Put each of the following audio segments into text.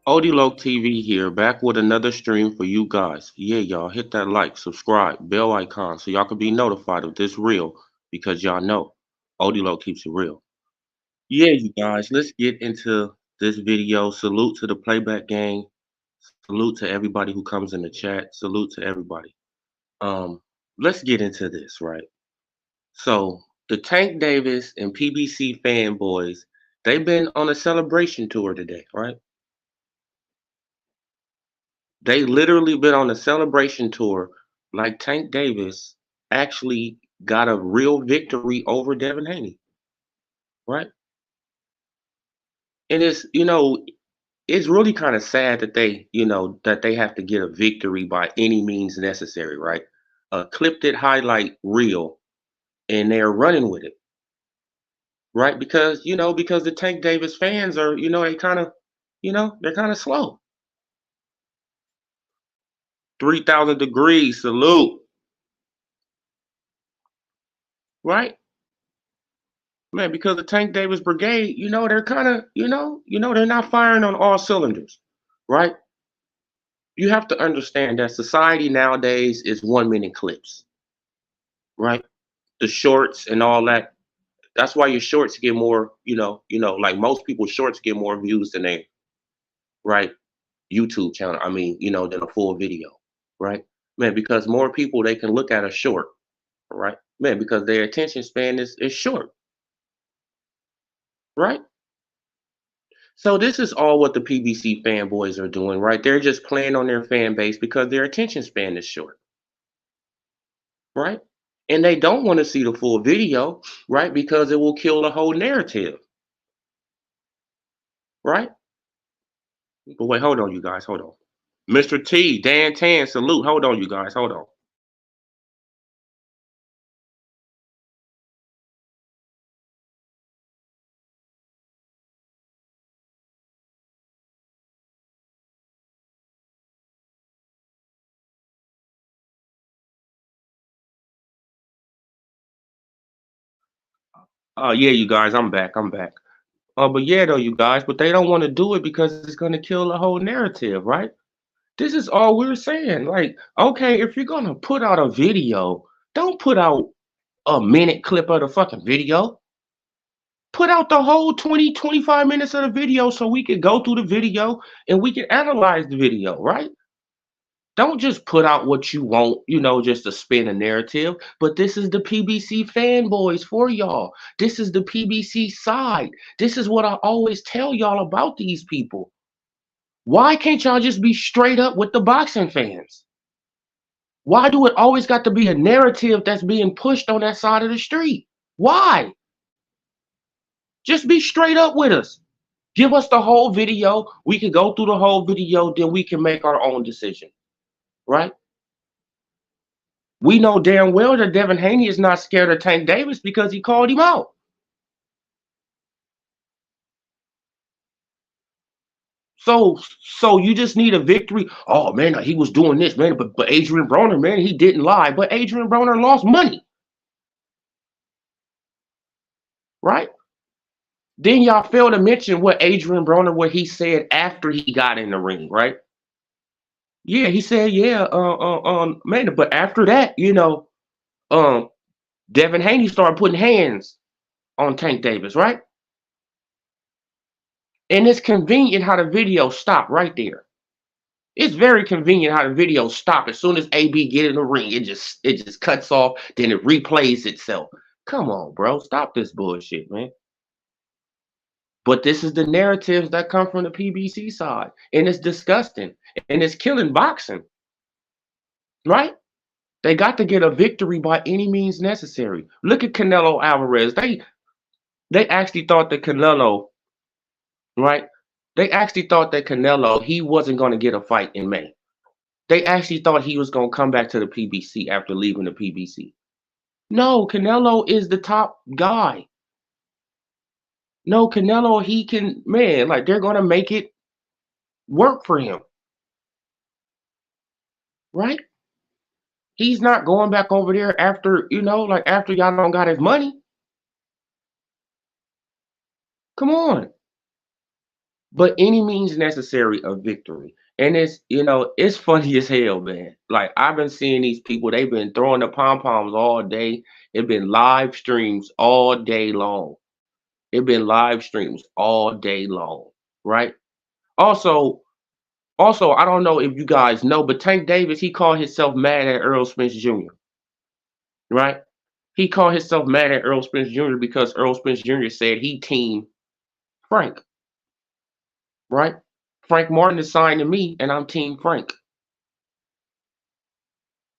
Odilo TV here, back with another stream for you guys. Yeah, y'all hit that like, subscribe, bell icon so y'all can be notified of this reel because y'all know Odilo keeps it real. Yeah, you guys, let's get into this video. Salute to the playback gang. Salute to everybody who comes in the chat. Salute to everybody. Let's get into this, right? So the Tank Davis and PBC fanboys, they've been on a celebration tour today, right? They literally been on a celebration tour like Tank Davis actually got a real victory over Devin Haney, right? And it's really kind of sad that they have to get a victory by any means necessary, right? A clipped it highlight reel and they're running with it, right? Because the Tank Davis fans are, they kind of, they're kind of slow. 3,000 degrees, salute, right? Man, because the Tank Davis Brigade, they're kind of, they're not firing on all cylinders, right? You have to understand that society nowadays is 1 minute clips, right? The shorts and all that. That's why your shorts get more, like most people's shorts get more views than a right YouTube channel. I mean, than a full video, right? Man, because more people they can look at a short, right? Man, because their attention span is short, right? So this is all what the PBC fanboys are doing, right? They're just playing on their fan base because their attention span is short, right? And they don't want to see the full video, right? Because it will kill the whole narrative, right? But wait, hold on, you guys, hold on. Mr. T, Dan Tan, salute. Hold on, you guys, hold on. Yeah, you guys, I'm back. I'm back. But yeah, though, you guys, but they don't want to do it because it's gonna kill the whole narrative, right? This is all we're saying. Like, okay, if you're gonna put out a video, don't put out a minute clip of the fucking video. Put out the whole 20, 25 minutes of the video so we can go through the video and we can analyze the video, right? Don't just put out what you want, just to spin a narrative. But this is the PBC fanboys for y'all. This is the PBC side. This is what I always tell y'all about these people. Why can't y'all just be straight up with the boxing fans? Why do it always got to be a narrative that's being pushed on that side of the street? Why? Just be straight up with us. Give us the whole video. We can go through the whole video, then we can make our own decision, right? We know damn well that Devin Haney is not scared of Tank Davis because he called him out. So you just need a victory. Oh man, he was doing this, man. But Adrian Broner, man, he didn't lie. But Adrian Broner lost money, right? Then y'all fail to mention what Adrian Broner, what he said after he got in the ring, right? Yeah, he said, yeah, man, but after that, um, Devin Haney started putting hands on Tank Davis, right? And it's convenient how the video stopped right there. It's very convenient how the video stopped as soon as AB get in the ring. It just cuts off, then it replays itself. Come on, bro, stop this bullshit, man. But this is the narratives that come from the PBC side, and it's disgusting, and it's killing boxing, right? They got to get a victory by any means necessary. Look at Canelo Alvarez. They actually thought that Canelo, right? They actually thought that Canelo, he wasn't going to get a fight in May. They actually thought he was going to come back to the PBC after leaving the PBC. No, Canelo is the top guy. No, Canelo, he can, man, like they're going to make it work for him, right? He's not going back over there after, like after y'all don't got his money. Come on. But any means necessary of victory. And it's funny as hell, man. Like I've been seeing these people, they've been throwing the pom-poms all day. It's been live streams all day long. It's been live streams all day long, right? Also, I don't know if you guys know, but Tank Davis, he called himself mad at Earl Spence Jr., right? He called himself mad at Earl Spence Jr. because Earl Spence Jr. said he teamed Frank, right? Frank Martin is signed to me, and I'm Team Frank.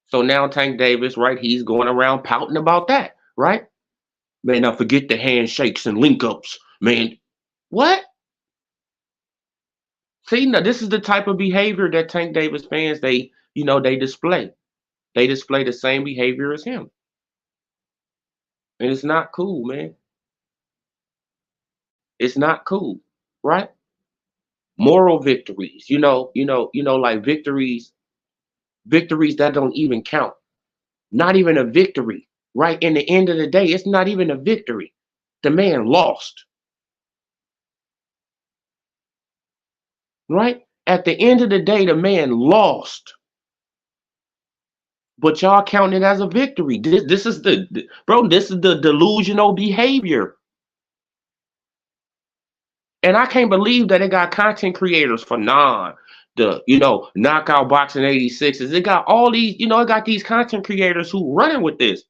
So now Tank Davis, right? He's going around pouting about that, right? Man, now forget the handshakes and link ups, man. What? See, now this is the type of behavior that Tank Davis fans they display. They display the same behavior as him, and it's not cool, man. It's not cool, right? Moral victories, like victories that don't even count. Not even a victory, right? In the end of the day, it's not even a victory. The man lost, right? At the end of the day, the man lost. But y'all count it as a victory. This is this is the delusional behavior. And I can't believe that it got content creators for knockout boxing 86s. It got all these, it got these content creators who running with this.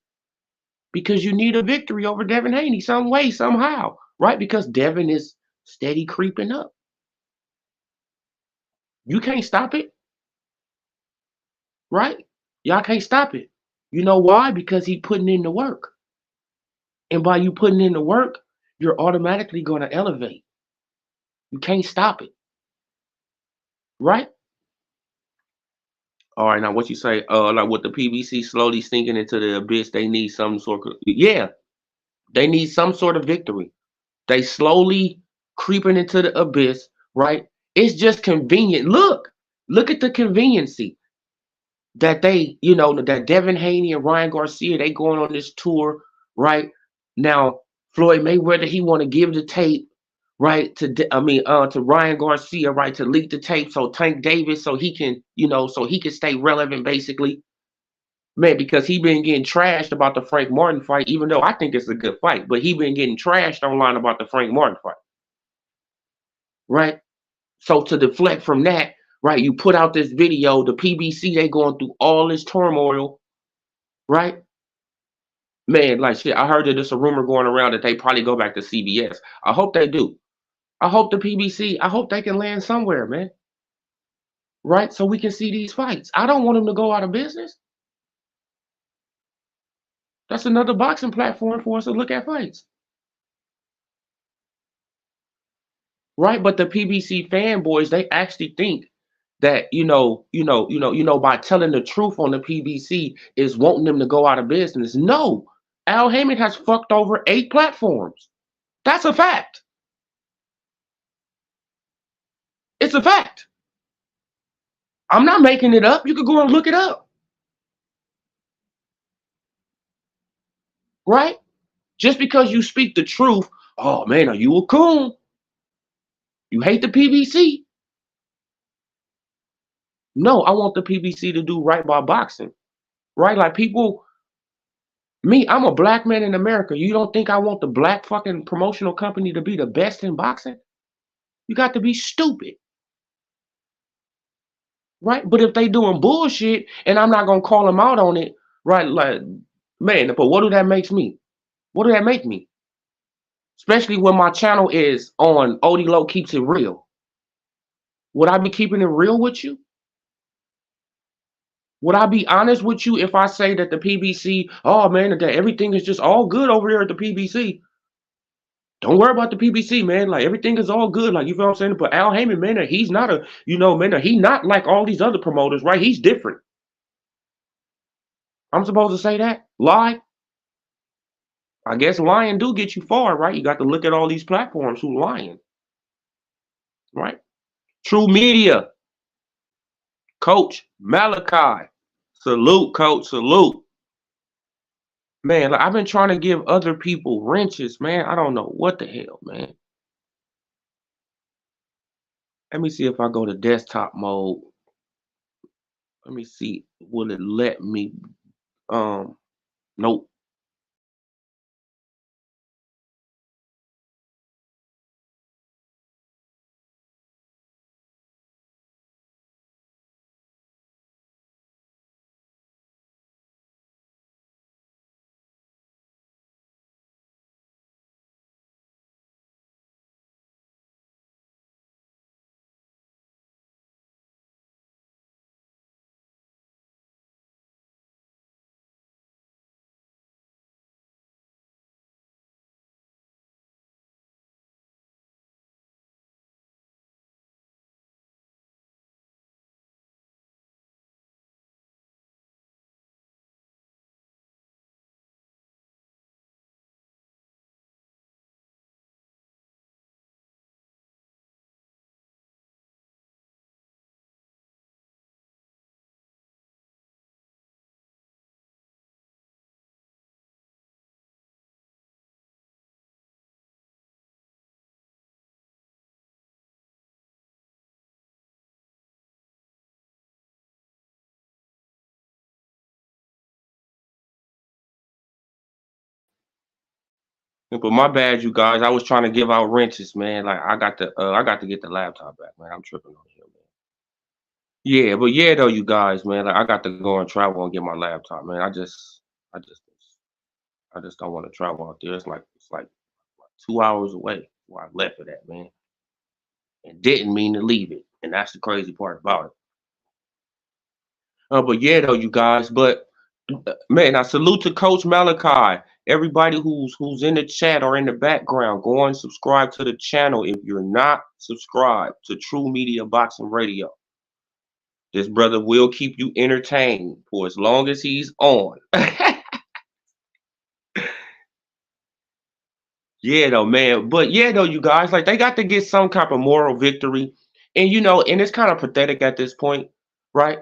Because you need a victory over Devin Haney some way, somehow, right? Because Devin is steady creeping up. You can't stop it, right? Y'all can't stop it. You know why? Because he putting in the work. And by you putting in the work, you're automatically going to elevate. You can't stop it, right? All right, now what you say? Like with the PBC slowly sinking into the abyss, they need some sort of they need some sort of victory. They slowly creeping into the abyss, right? It's just convenient. Look at the conveniency that that Devin Haney and Ryan Garcia, they going on this tour, right? Now, Floyd Mayweather, he want to give the tape, right, to Ryan Garcia, right, to leak the tape so Tank Davis, so he can, so he can stay relevant, basically. Man, because he been getting trashed about the Frank Martin fight, even though I think it's a good fight, but he been getting trashed online about the Frank Martin fight, right? So to deflect from that, right, you put out this video, the PBC, they going through all this turmoil, right? Man, like shit, I heard that there's a rumor going around that they probably go back to CBS. I hope they do. I hope the PBC, I hope they can land somewhere, man. Right? So we can see these fights. I don't want them to go out of business. That's another boxing platform for us to look at fights. Right? But the PBC fanboys, they actually think that, by telling the truth on the PBC is wanting them to go out of business. No. Al Heyman has fucked over 8 platforms. That's a fact. It's a fact. I'm not making it up. You could go and look it up. Right? Just because you speak the truth Oh man, are you a coon? You hate the PBC? No, I want the PBC to do right by boxing. Right? Like people, me, I'm a black man in America. You don't think I want the black fucking promotional company to be the best in boxing? You got to be stupid. Right? But if they doing bullshit and I'm not gonna call them out on it, right? Like, man, but what do that makes me? What do that make me? Especially when my channel is on Odie Low Keeps It Real. Would I be keeping it real with you? Would I be honest with you if I say that the PBC, oh man, that everything is just all good over here at the PBC? Don't worry about the PBC, man. Like everything is all good. Like you feel what I'm saying? But Al Heyman, man, he's not a, man, he not like all these other promoters, right? He's different. I'm supposed to say that? Lie? I guess lying do get you far, right? You got to look at all these platforms who lying, right? True Media, Coach Malachi. Salute, Coach. Salute. Man, like I've been trying to give other people wrenches, man. I don't know what the hell, man. Let me see if I go to desktop mode. Let me see. Will it let me? Um, nope. But my bad, you guys. I was trying to give out wrenches, man. Like I got to get the laptop back, man. I'm tripping on here, man. Yeah, but yeah, though, you guys, man. Like I got to go and travel and get my laptop, man. I just, I just don't want to travel out there. It's like 2 hours away where I left it at, man, and didn't mean to leave it, and that's the crazy part about it. But yeah, though, you guys. But man, I salute to Coach Malachi. Everybody who's in the chat or in the background, go and subscribe to the channel if you're not subscribed to True Media Boxing Radio. This brother will keep you entertained for as long as he's on. Yeah, though, man. But yeah, though, you guys, like they got to get some kind of moral victory, and and it's kind of pathetic at this point, right?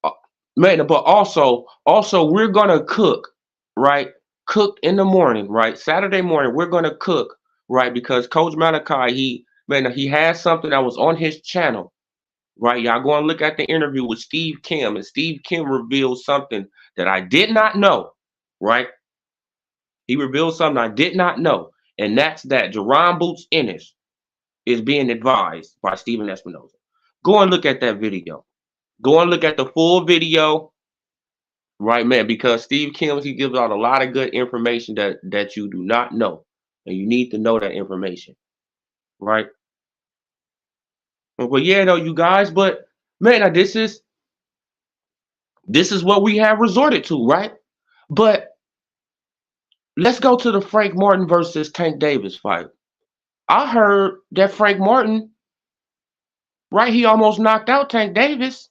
Uh, Man, but also we're gonna cook, right? Cook in the morning, right? Saturday morning, we're gonna cook, right? Because Coach Malachi, he has something that was on his channel, right? Y'all go and look at the interview with Steve Kim, and Steve Kim revealed something that I did not know, right? He revealed something I did not know, and that's that Jerron Boots Ennis is being advised by Steven Espinoza. Go and look at that video. Go and look at the full video, right, man? Because Steve Kim, he gives out a lot of good information that you do not know, and you need to know that information, right? But yeah, though, you guys. But man, this is what we have resorted to, right? But let's go to the Frank Martin versus Tank Davis fight. I heard that Frank Martin, right? He almost knocked out Tank Davis,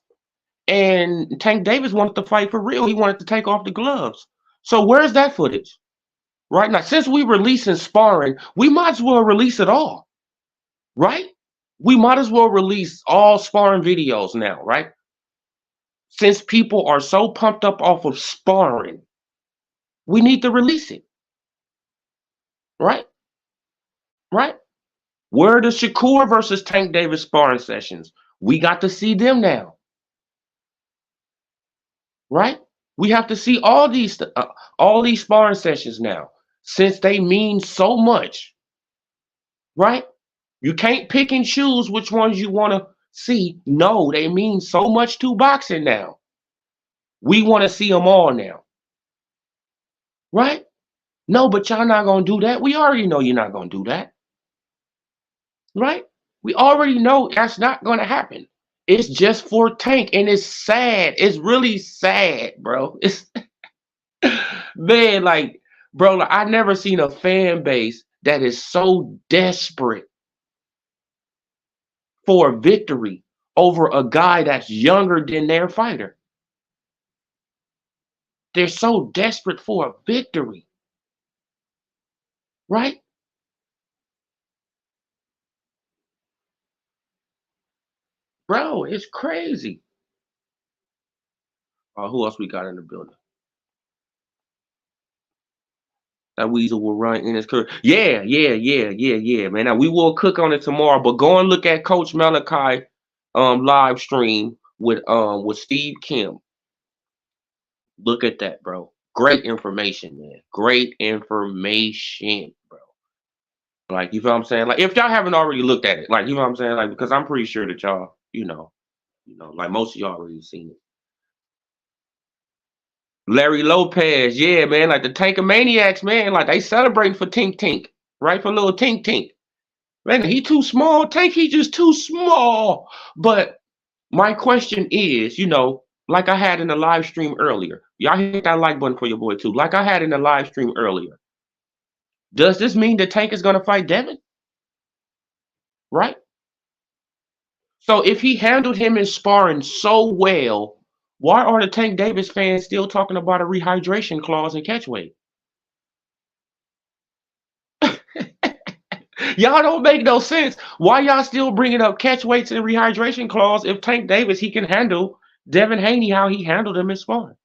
and Tank Davis wanted to fight for real. He wanted to take off the gloves. So where's that footage? Right now, since we releasing sparring, we might as well release it all, right? We might as well release all sparring videos now, right? Since people are so pumped up off of sparring, we need to release it, right? right? Where are the Shakur versus Tank Davis sparring sessions? We got to see them now, right? We have to see all these sparring sessions now, since they mean so much, right? You can't pick and choose which ones you want to see. No, they mean so much to boxing now. We want to see them all now, right? No, but y'all not gonna do that. We already know you're not gonna do that, right? We already know that's not gonna happen. It's just for Tank, and it's sad. It's really sad, bro. It's man, like, bro, like, I never seen a fan base that is so desperate for a victory over a guy that's younger than their fighter. They're so desperate for a victory, right? Bro, it's crazy. Who else we got in the building? That Weasel will run in his career. Yeah, yeah, yeah, yeah, yeah, man. Now we will cook on it tomorrow, but go and look at Coach Malachi live stream with Steve Kim. Look at that, bro. Great information, man. Great information, bro. Like, you feel what I'm saying? Like, if y'all haven't already looked at it, like, you know what I'm saying? Like, because I'm pretty sure that y'all, like most of y'all already seen it. Larry Lopez, yeah, man, like the Tankamaniacs, man, like they celebrating for Tink Tink, right? For little Tink Tink. Man, he too small. Tank, he just too small. But my question is, like I had in the live stream earlier, y'all hit that like button for your boy too. Like I had in the live stream earlier, does this mean that Tank is going to fight Devin? Right? So if he handled him in sparring so well, why are the Tank Davis fans still talking about a rehydration clause in catchweight? Y'all don't make no sense. Why y'all still bringing up catch weights and rehydration clause if Tank Davis he can handle Devin Haney how he handled him in sparring?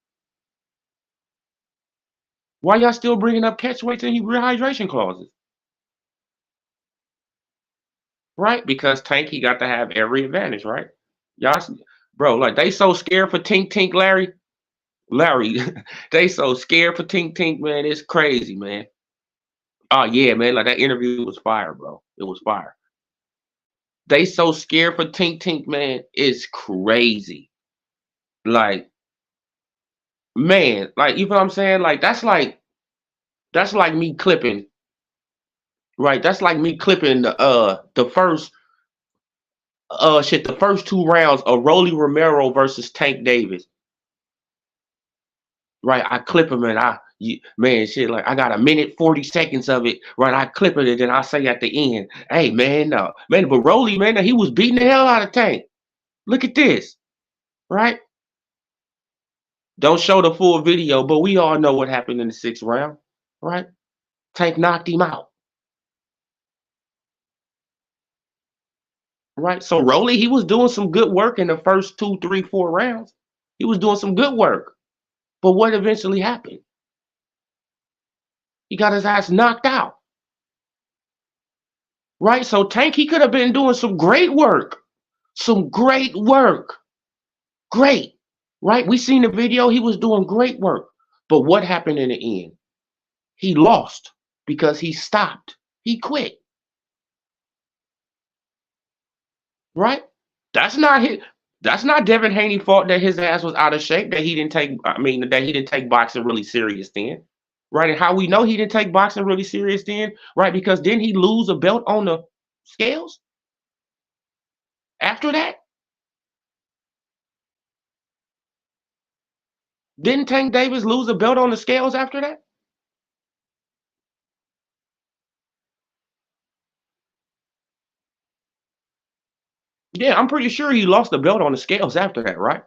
Why y'all still bringing up catch weights and rehydration clauses? Right? Because Tank he got to have every advantage, right? Y'all, bro, like they so scared for Tink Tink, Larry, they so scared for Tink Tink, man. It's crazy, man. Oh yeah, man. Like that interview was fire, bro. It was fire. They so scared for Tink Tink, man. It's crazy. Like, man, like you know what I'm saying? Like that's like me clipping, right? That's like me clipping the first two rounds of Rolly Romero versus Tank Davis. Right? I clip him and man, shit, like I got a minute 40 seconds of it, right? I clip it and then I say at the end, hey man, no, man, but Rolly, man, he was beating the hell out of Tank. Look at this, right? Don't show the full video, but we all know what happened in the sixth round, right? Tank knocked him out. Right. So Rolly, he was doing some good work in the first two, three, 4 rounds. He was doing some good work. But what eventually happened? He got his ass knocked out. Right. So Tank, he could have been doing some great work. Some great work. Great. Right. We seen the video. He was doing great work. But what happened in the end? He lost because he stopped. He quit. Right. That's not his. That's not Devin Haney's fault that his ass was out of shape. That he didn't take. I mean, that he didn't take boxing really serious then, right? And how we know he didn't take boxing really serious then, right? Because didn't he lose a belt on the scales after that? Didn't Tank Davis lose a belt on the scales after that? Yeah, I'm pretty sure he lost the belt on the scales after that, right?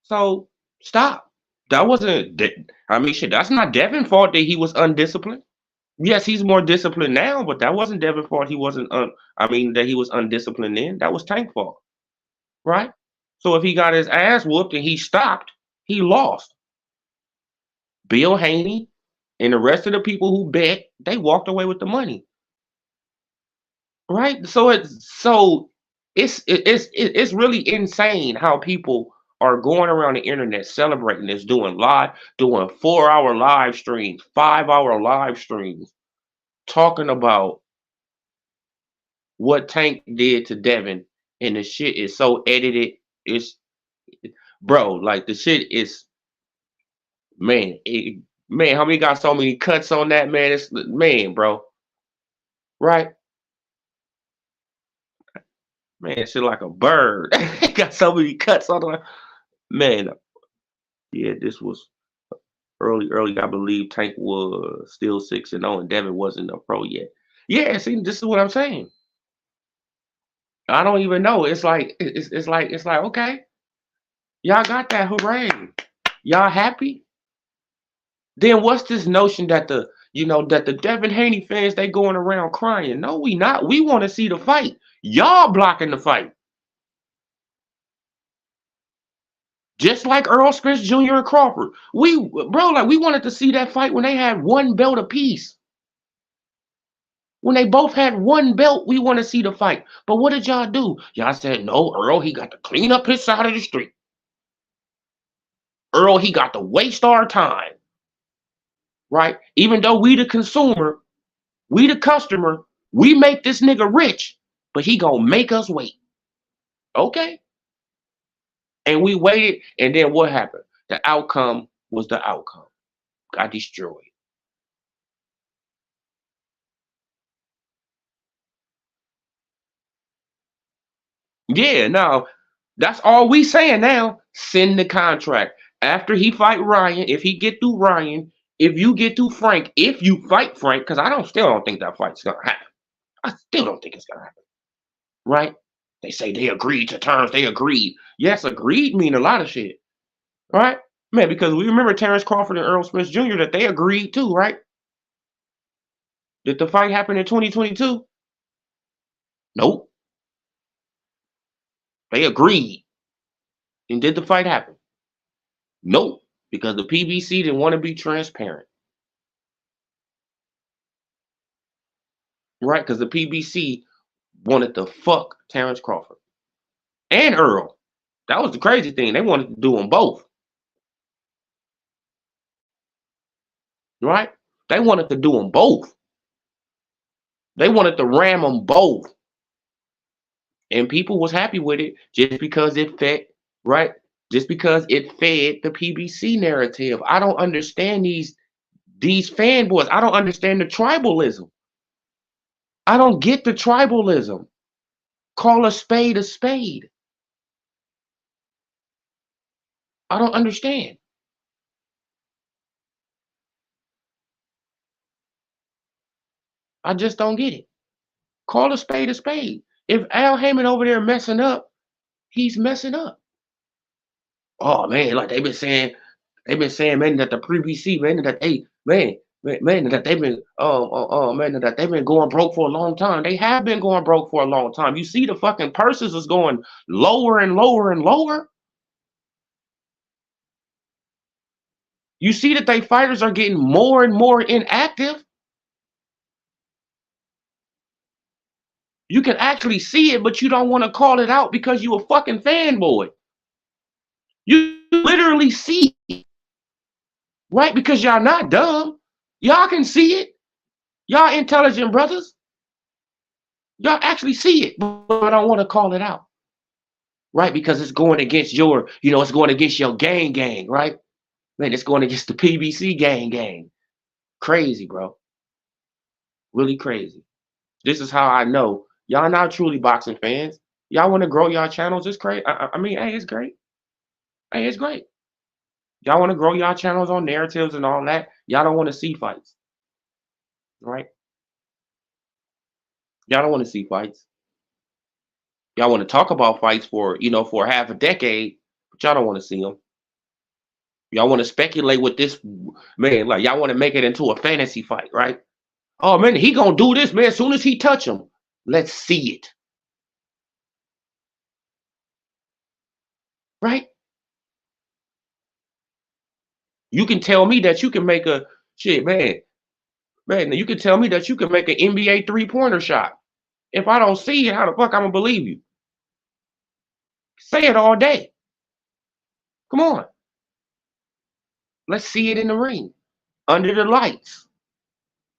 So stop. That wasn't. I mean, shit. That's not Devin's fault that he was undisciplined. Yes, he's more disciplined now, but that wasn't Devin's fault. He wasn't. I mean, that he was undisciplined then. That was Tank's fault, right? So if he got his ass whooped and he stopped, he lost. Bill Haney, And the rest of the people who bet, they walked away with the money. Right? So it's really insane how people are going around the internet celebrating this, doing 4 hour live streams, 5 hour live streams, talking about what Tank did to Devin, and the shit is so edited. It's bro, like the shit is man, man, how many got so many cuts on that man? It's man, bro, right? Man, shit like a bird. Got so many cuts on the man. Yeah, this was early. I believe Tank was still 6-0, and Devin wasn't a pro yet. Yeah, see, this is what I'm saying. I don't even know. It's like okay, y'all got that, hooray! Y'all happy? Then what's this notion that the Devin Haney fans they going around crying? No, we not. We want to see the fight. Y'all blocking the fight. Just like Earl Spence Jr. and Crawford. We wanted to see that fight when they had one belt apiece. When they both had one belt, we want to see the fight. But what did y'all do? Y'all said, no, Earl, he got to clean up his side of the street. Earl, he got to waste our time. Right? Even though we the consumer, we the customer, we make this nigga rich, but he gonna make us wait. Okay? And we waited, and then what happened? The outcome was the outcome. Got destroyed. Yeah, no, that's all we saying now. Send the contract. After he fight Ryan, if he get through Ryan, if you get through Frank, if you fight Frank, because I don't still don't think that fight's gonna happen. I still don't think it's gonna happen. Right? They say they agreed to terms, they agreed. Yes, agreed mean a lot of shit. Right? Man, because we remember Terrence Crawford and Earl Smith Jr. that they agreed too, right? Did the fight happen in 2022? Nope. They agreed. And did the fight happen? Nope. Because the PBC didn't want to be transparent. Right? Because the PBC wanted to fuck Terrence Crawford and Earl. That was the crazy thing. They wanted to do them both. Right? They wanted to do them both. They wanted to ram them both. And people was happy with it just because it fed, right? Just because it fed the PBC narrative. I don't understand these fanboys. I don't understand the tribalism. I don't get the tribalism. Call a spade a spade. I don't understand. I just don't get it. Call a spade a spade. If Al Heyman over there messing up, he's messing up. Oh man, like they've been saying, man, that the PBC, man, that they, man, that they've been, man, that they've been going broke for a long time. They have been going broke for a long time. You see, the fucking purses is going lower and lower and lower. You see that they fighters are getting more and more inactive. You can actually see it, but you don't want to call it out because you a fucking fanboy. You literally see it, right? Because y'all not dumb. Y'all can see it. Y'all intelligent brothers. Y'all actually see it, but I don't want to call it out. Right? Because it's going against it's going against your gang, right? Man, it's going against the PBC gang. Crazy, bro. Really crazy. This is how I know y'all not truly boxing fans. Y'all want to grow y'all channels. It's great. I mean, hey, it's great. Hey, it's great. Y'all want to grow y'all channels on narratives and all that. Y'all don't want to see fights, right? Y'all don't want to see fights. Y'all want to talk about fights for half a decade, but y'all don't want to see them. Y'all want to speculate with this man, like y'all want to make it into a fantasy fight, right? Oh man, he gonna do this, man. As soon as he touch him, let's see it, right? You can tell me that you can make Shit, man, you can tell me that you can make an NBA three-pointer shot. If I don't see it, how the fuck I'm gonna believe you? Say it all day. Come on, let's see it in the ring, under the lights,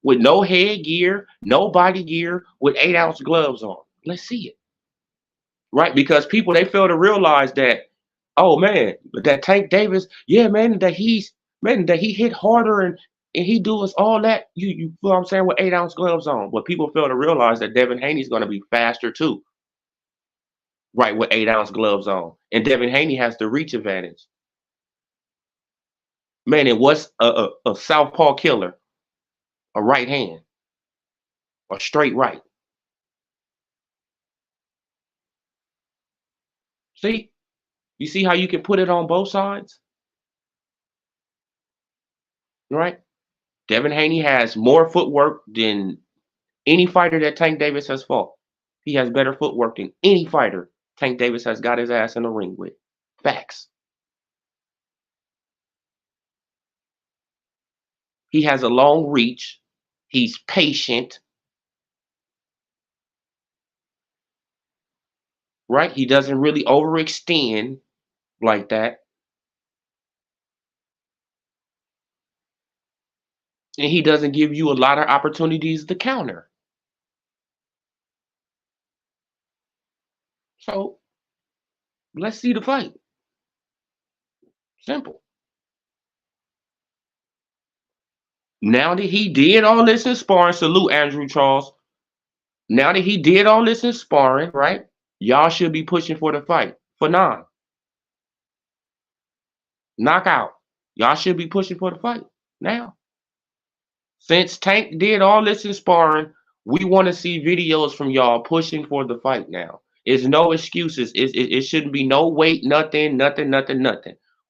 with no headgear, no body gear, with 8-ounce gloves on. Let's see it, right? Because people they fail to realize that, oh man, that Tank Davis, yeah, man, that he hit harder and he does all that. You feel what I'm saying, with 8-ounce gloves on. But people fail to realize that Devin Haney's gonna be faster too, right, with 8-ounce gloves on. And Devin Haney has the reach advantage. Man, it was a southpaw killer, a right hand, a straight right. See? You see how you can put it on both sides? Right? Devin Haney has more footwork than any fighter that Tank Davis has fought. He has better footwork than any fighter Tank Davis has got his ass in the ring with. Facts. He has a long reach. He's patient, right? He doesn't really overextend like that. And he doesn't give you a lot of opportunities to counter. So let's see the fight. Simple. Now that he did all this in sparring, salute Andrew Charles. Now that he did all this in sparring, right? Y'all should be pushing for the fight for 9. Knockout. Y'all should be pushing for the fight now. Since Tank did all this in sparring, we want to see videos from y'all pushing for the fight now. It's no excuses. It shouldn't be no weight, nothing.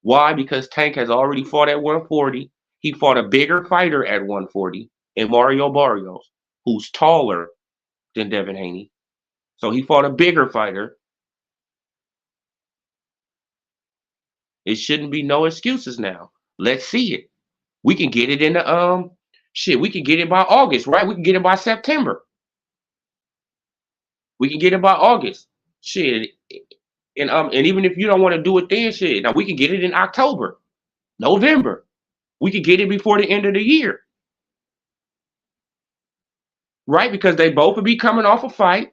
Why? Because Tank has already fought at 140. He fought a bigger fighter at 140 in Mario Barrios, who's taller than Devin Haney. So he fought a bigger fighter. It shouldn't be no excuses now. Let's see it. We can get it in the shit. We can get it by August, right? We can get it by September. We can get it by August. Shit. And even if you don't want to do it then, shit. Now we can get it in October, November. We could get it before the end of the year. Right? Because they both would be coming off a fight.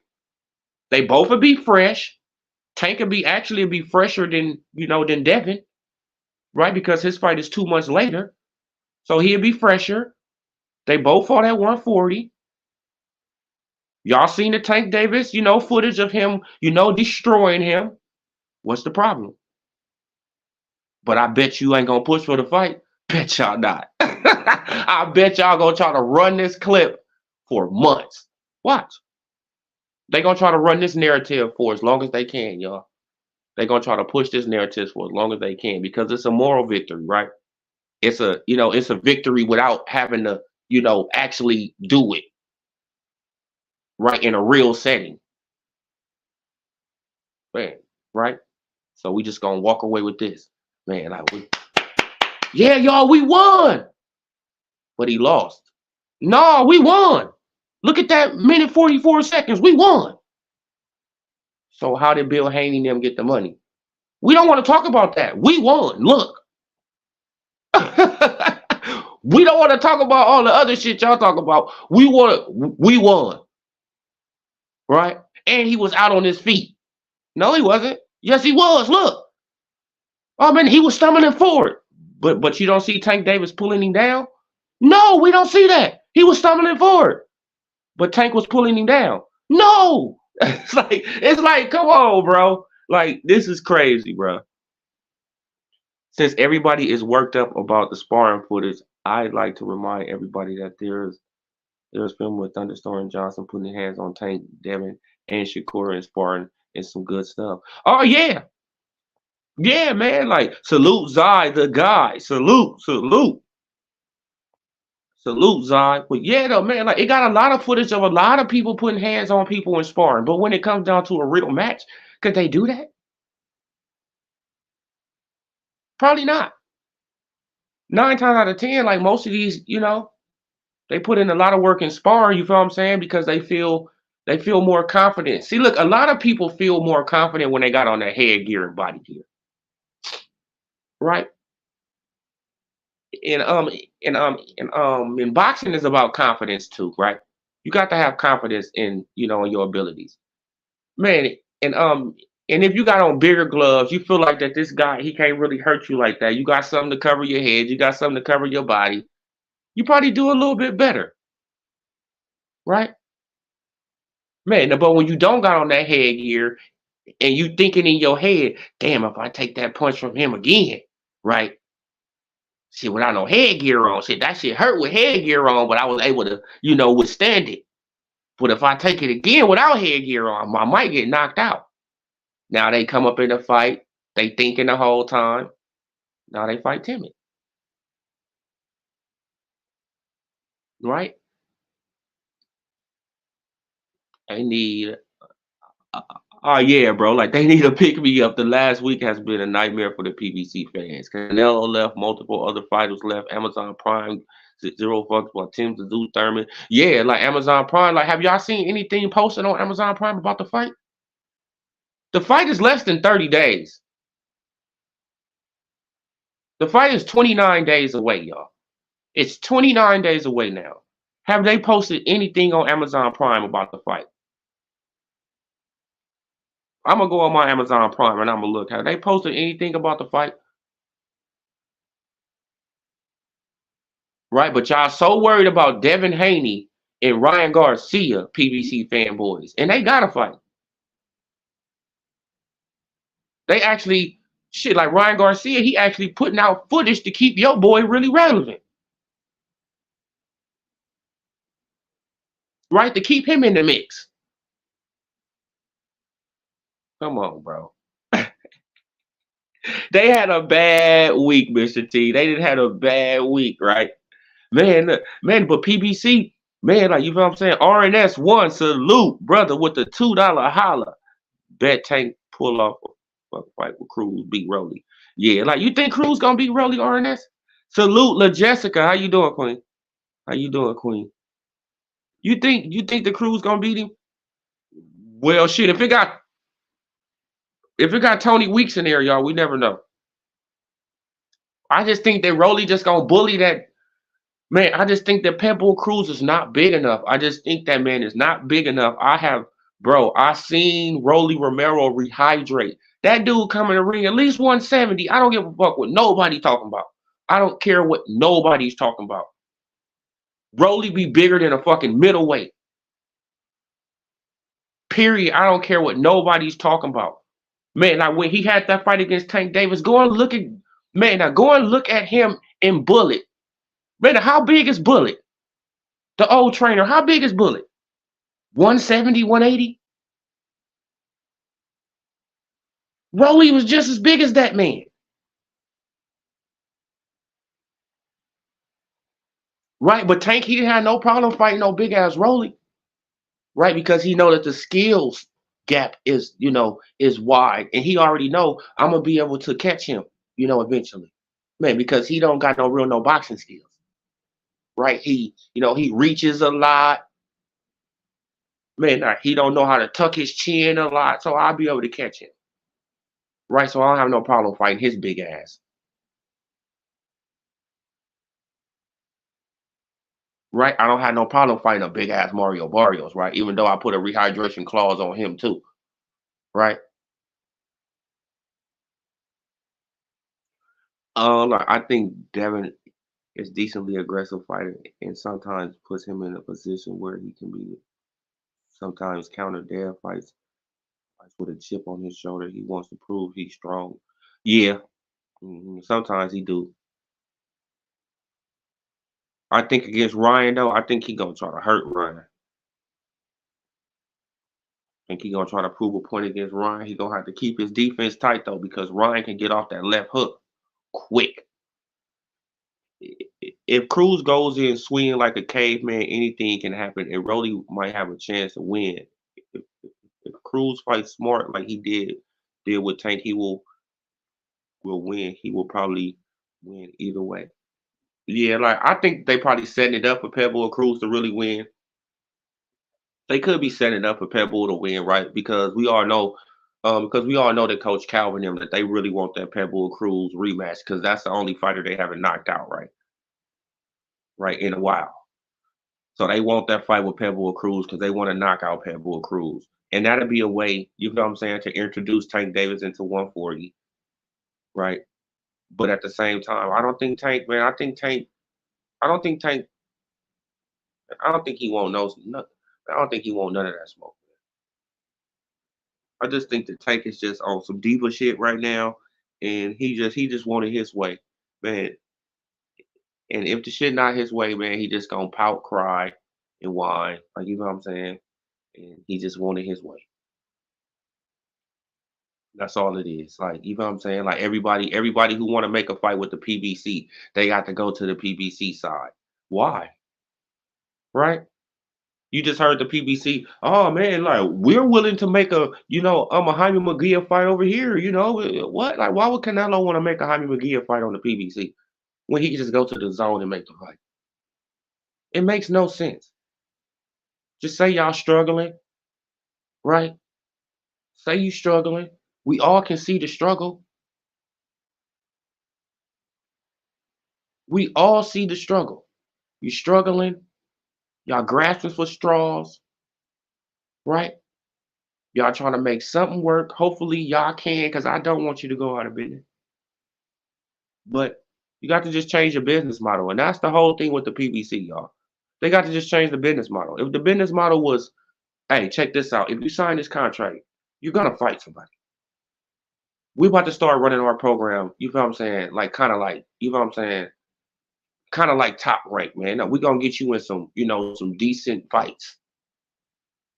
They both would be fresh. Tank would be actually be fresher than than Devin, right? Because his fight is 2 months later. So he'll be fresher. They both fought at 140. Y'all seen the Tank Davis, footage of him, destroying him. What's the problem? But I bet you ain't gonna push for the fight. Bet y'all not. I bet y'all gonna try to run this clip for months. Watch. They gonna try to run this narrative for as long as they can, y'all. They gonna try to push this narrative for as long as they can because it's a moral victory, right? It's a victory without having to, actually do it, right, in a real setting. Man, right? So we just gonna walk away with this. Man, yeah, y'all, we won. But he lost. No, we won. Look at that minute 44 seconds. We won. So how did Bill Haney and them get the money? We don't want to talk about that. We won. Look. We don't want to talk about all the other shit y'all talk about. We won. Right? And he was out on his feet. No, he wasn't. Yes, he was. Look. Oh man, he was stumbling forward. But you don't see Tank Davis pulling him down? No, we don't see that. He was stumbling forward. But Tank was pulling him down. No. It's like, come on, bro. Like, this is crazy, bro. Since everybody is worked up about the sparring footage, I'd like to remind everybody that there's film with Thunderstorm Johnson putting his hands on Tank, Devin, and Shakur and sparring and some good stuff. Oh yeah. Yeah, man. Like, salute Zai, the guy. Salute. Salute, Zai. But yeah, though, man, like, it got a lot of footage of a lot of people putting hands on people and sparring. But when it comes down to a real match, could they do that? Probably not. 9 times out of 10, like most of these, they put in a lot of work in sparring, you feel what I'm saying? Because they feel more confident. See, look, a lot of people feel more confident when they got on their headgear and body gear, right? And in boxing is about confidence too, right? You got to have confidence in your abilities. Man, and um and if you got on bigger gloves, you feel like that this guy he can't really hurt you like that. You got something to cover your head, you got something to cover your body. You probably do a little bit better, right? Man, but when you don't got on that headgear and you thinking in your head, damn, if I take that punch from him again, right? Shit, without no headgear on, shit, that shit hurt with headgear on, but I was able to withstand it. But if I take it again without headgear on, I might get knocked out. Now they come up in a fight, they thinking the whole time. Now they fight timid, right? They need, uh, oh yeah, bro. Like they need to pick me up. The last week has been a nightmare for the PBC fans. Canelo left, multiple other fighters left. Amazon Prime, zero fucks about Tim Zoo Thurman. Yeah, like Amazon Prime. Like, have y'all seen anything posted on Amazon Prime about the fight? The fight is less than 30 days. The fight is 29 days away, y'all. It's 29 days away now. Have they posted anything on Amazon Prime about the fight? I'm gonna go on my Amazon Prime and I'm gonna look. Have they posted anything about the fight? Right, but y'all so worried about Devin Haney and Ryan Garcia, PBC fanboys, and they got to fight. They actually shit like Ryan Garcia. He actually putting out footage to keep your boy really relevant, right? To keep him in the mix. Come on, bro. They had a bad week, Mr. T. They didn't had a bad week, right? Man, but PBC, man, like you know what I'm saying? RNS one salute, brother, with the $2 holla. Bet Tank pull off a fuck fight with Cruz beat Rolly. Yeah, like you think Cruz gonna beat Rolly RNS? Salute La Jessica. How you doing, Queen? How you doing, Queen? You think the Cruz gonna beat him? Well, shit. If it got Tony Weeks in there, y'all, we never know. I just think that Rolly just gonna bully that man. I just think that Pitbull Cruz is not big enough. I just think that man is not big enough. Bro, I seen Rolly Romero rehydrate. That dude come in the ring at least 170. I don't give a fuck what nobody talking about. I don't care what nobody's talking about. Rolly be bigger than a fucking middleweight. Period. I don't care what nobody's talking about. Man, like when he had that fight against Tank Davis, go and look at him in Bullet. Man, how big is Bullet? The old trainer, how big is Bullet? 170, 180? Rolly was just as big as that man. Right, but Tank, he didn't have no problem fighting no big ass Rolly. Right, because he know that the skills gap is wide, and he already know I'm gonna be able to catch him, eventually. Man, because he don't got no boxing skills. Right, he reaches a lot. Man, he don't know how to tuck his chin a lot, so I'll be able to catch him. Right, so I don't have no problem fighting his big ass. Right, I don't have no problem fighting a big ass Mario Barrios. Right, even though I put a rehydration clause on him too. Right. Like, I think Devin is decently aggressive fighter and sometimes puts him in a position where he can be sometimes counter dad fights with a chip on his shoulder. He wants to prove he's strong. Yeah, sometimes he do. I think against Ryan though, I think he gonna try to hurt Ryan. I think he gonna try to prove a point against Ryan. He gonna have to keep his defense tight though because Ryan can get off that left hook quick. If Cruz goes in swinging like a caveman, anything can happen, and Rolly might have a chance to win. If Cruz fights smart like he did with Tank, he will win. He will probably win either way. Yeah, like I think they probably setting it up for Pebble or Cruz to really win. They could be setting up for Pebble to win, right? Because we all know that Coach Calvin them that they really want that Pebble Cruz rematch because that's the only fighter they haven't knocked out, right, in a while. So they want that fight with Pebble Cruz because they want to knock out Pebble Cruz, and that'd be a way, you know what I'm saying, to introduce Tank Davis into 140, right? But at the same time, I don't think Tank, man. I don't think Tank, I don't think he won't know. I don't think he won't none of that smoke. I just think that Tank is just on some diva shit right now, and he just wanted his way, man. And if the shit not his way, man, he just gonna pout, cry, and whine, like you know what I'm saying. And he just wanted his way. That's all it is. Like you know what I'm saying. Like everybody who want to make a fight with the PBC, they got to go to the PBC side. Why? Right? You just heard the PBC. Oh man, like we're willing to make a Jaime McGee fight over here. What? Like, why would Canelo want to make a Jaime McGee fight on the PBC when he can just go to the zone and make the fight? It makes no sense. Just say y'all struggling, right? Say you struggling. We all can see the struggle. We all see the struggle. You struggling. Y'all grasping for straws, right? Y'all trying to make something work. Hopefully y'all can, because I don't want you to go out of business. But you got to just change your business model. And that's the whole thing with the PBC, y'all. They got to just change the business model. If the business model was, hey, check this out. If you sign this contract, you're gonna fight somebody. We're about to start running our program, you know what I'm saying? Like kind of like, you know what I'm saying? Kind of like top rank, man. We're gonna get you in some decent fights.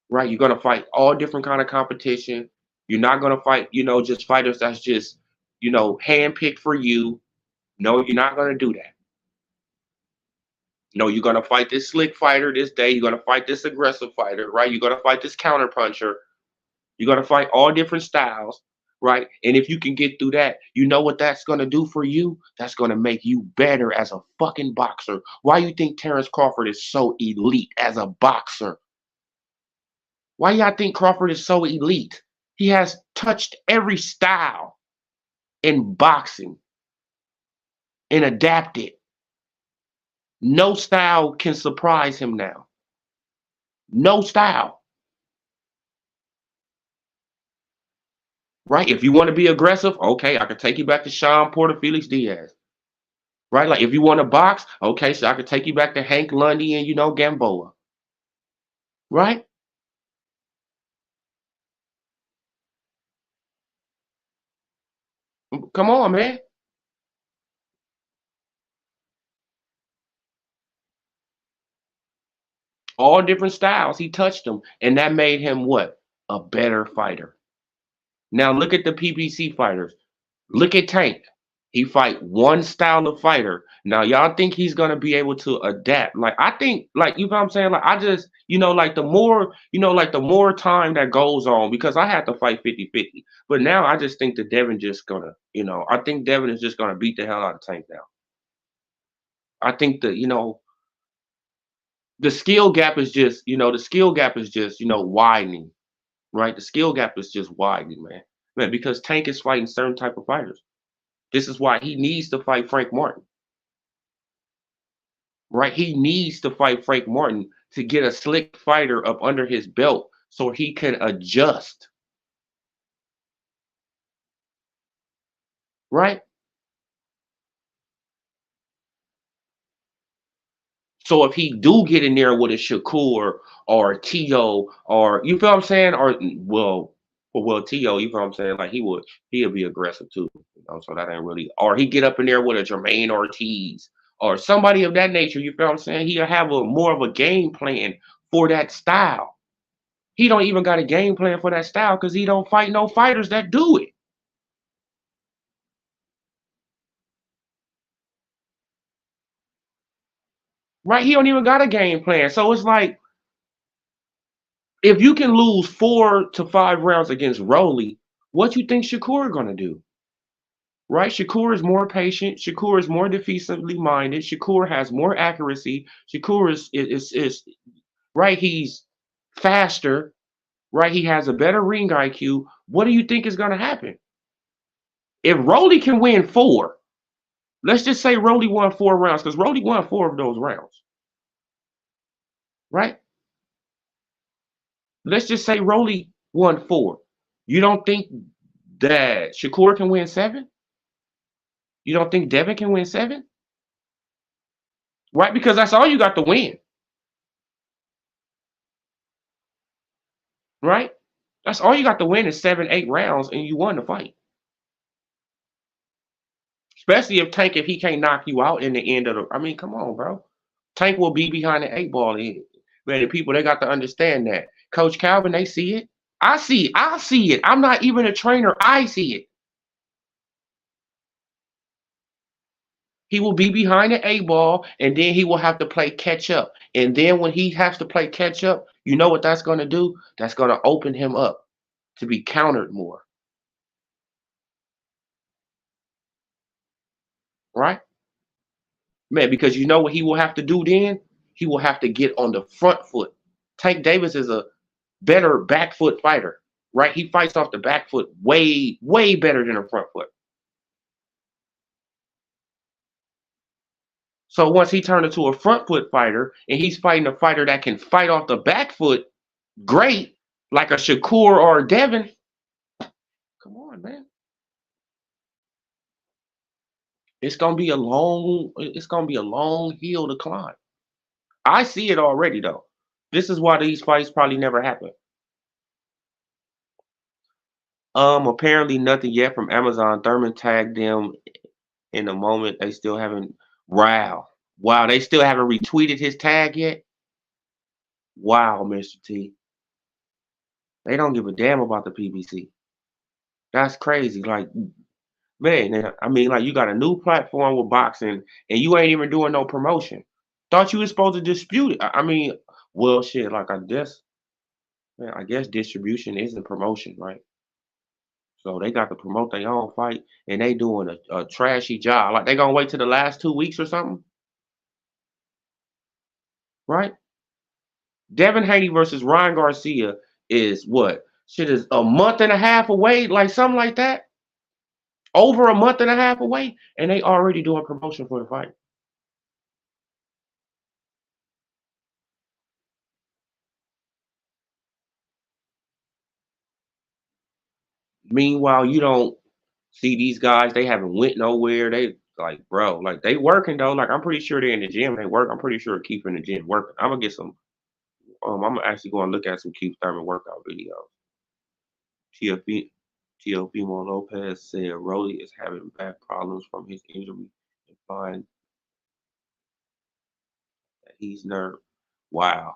Right? You're gonna fight all different kind of competition. You're not gonna fight, just fighters that's just, handpicked for you. No, you're not gonna do that. No, you're gonna fight this slick fighter this day. You're gonna fight this aggressive fighter, right? You're gonna fight this counter puncher. You're gonna fight all different styles, right? And if you can get through that, you know what that's gonna do for you? That's gonna make you better as a fucking boxer. Why you think Terrence Crawford is so elite as a boxer? Why y'all think Crawford is so elite? He has touched every style in boxing and adapted. No style can surprise him now. No style, right? If you want to be aggressive, okay, I can take you back to Sean Porter, Felix Diaz, right? Like if you want to box, okay, so I can take you back to Hank Lundy and Gamboa, right? Come on, man. All different styles. He touched them, and that made him what? A better fighter. Now look at the PBC fighters. Look at Tank. He fight one style of fighter. Now y'all think he's gonna be able to adapt. Like I think, like you know what I'm saying? Like I just, like the more time that goes on, because I had to fight 50-50. But now I just think that Devin just gonna, I think Devin is just gonna beat the hell out of Tank now. I think that, the skill gap is just, widening, right? The skill gap is just widening, man. Man, because Tank is fighting certain type of fighters. This is why he needs to fight Frank Martin, right? He needs to fight Frank Martin to get a slick fighter up under his belt so he can adjust, right? So if he do get in there with a Shakur or a Tio or you feel what I'm saying, or Tio, you feel what I'm saying, like he'll be aggressive too, so that ain't really, or he get up in there with a Jermaine Ortiz or somebody of that nature, you feel what I'm saying, he'll have a more of a game plan for that style. He don't even got a game plan for that style because he don't fight no fighters that do it. Right? He don't even got a game plan. So it's like if you can lose 4 to 5 rounds against Rolly, what you think Shakur gonna do? right? Shakur is more patient. Shakur is more defensively minded. Shakur has more accuracy. Shakur is right. He's faster, right? He has a better ring IQ. What do you think is going to happen? If Rolly can win four, let's just say Rolly won 4 rounds because Rolly won 4 of those rounds, right? Let's just say Rolly won four. You don't think that Shakur can win seven? You don't think Devin can win seven? Right? Because that's all you got to win, right? That's all you got to win is 7, 8 rounds, and you won the fight. Especially if Tank, if he can't knock you out in the end of the. I mean, come on, bro. Tank will be behind the 8 ball. Man, the people they got to understand that. Coach Calvin, they see it. I see it. I see it. I'm not even a trainer. I see it. He will be behind the 8 ball, and then he will have to play catch up. And then when he has to play catch up, you know what that's going to do? That's going to open him up to be countered more, right? Man, because you know what he will have to do then? He will have to get on the front foot. Tank Davis is a better back foot fighter, right? He fights off the back foot way, way better than the front foot. So once he turned into a front foot fighter and he's fighting a fighter that can fight off the back foot great, like a Shakur or a Devin, come on, man. It's gonna be a long hill to climb. I see it already though. This is why these fights probably never happen. Apparently nothing yet from Amazon. Thurman tagged them in a moment. They still haven't. Wow, wow, they still haven't retweeted his tag yet. Wow, Mr. T. They don't give a damn about the PBC. That's crazy. Like, man, I mean, like you got a new platform with boxing, and you ain't even doing no promotion. Thought you was supposed to dispute it. I mean, well, shit. Like, man, I guess distribution isn't promotion, right? So they got to promote their own fight, and they doing a trashy job. Like they gonna wait till the last 2 weeks or something, right? Devin Haney versus Ryan Garcia is what? Shit is a month and a half away, like something like that. Over a month and a half away, and they already doing promotion for the fight. Meanwhile, you don't see these guys. They haven't went nowhere. They like, bro, like they working though. Like I'm pretty sure they're in the gym. They work. I'm pretty sure Keith in the gym working. I'm gonna get some. I'm gonna actually go and look at some Keith Thurman workout videos. Teofimo Lopez said Rolly is having back problems from his injury and find that he's nerve. Wow.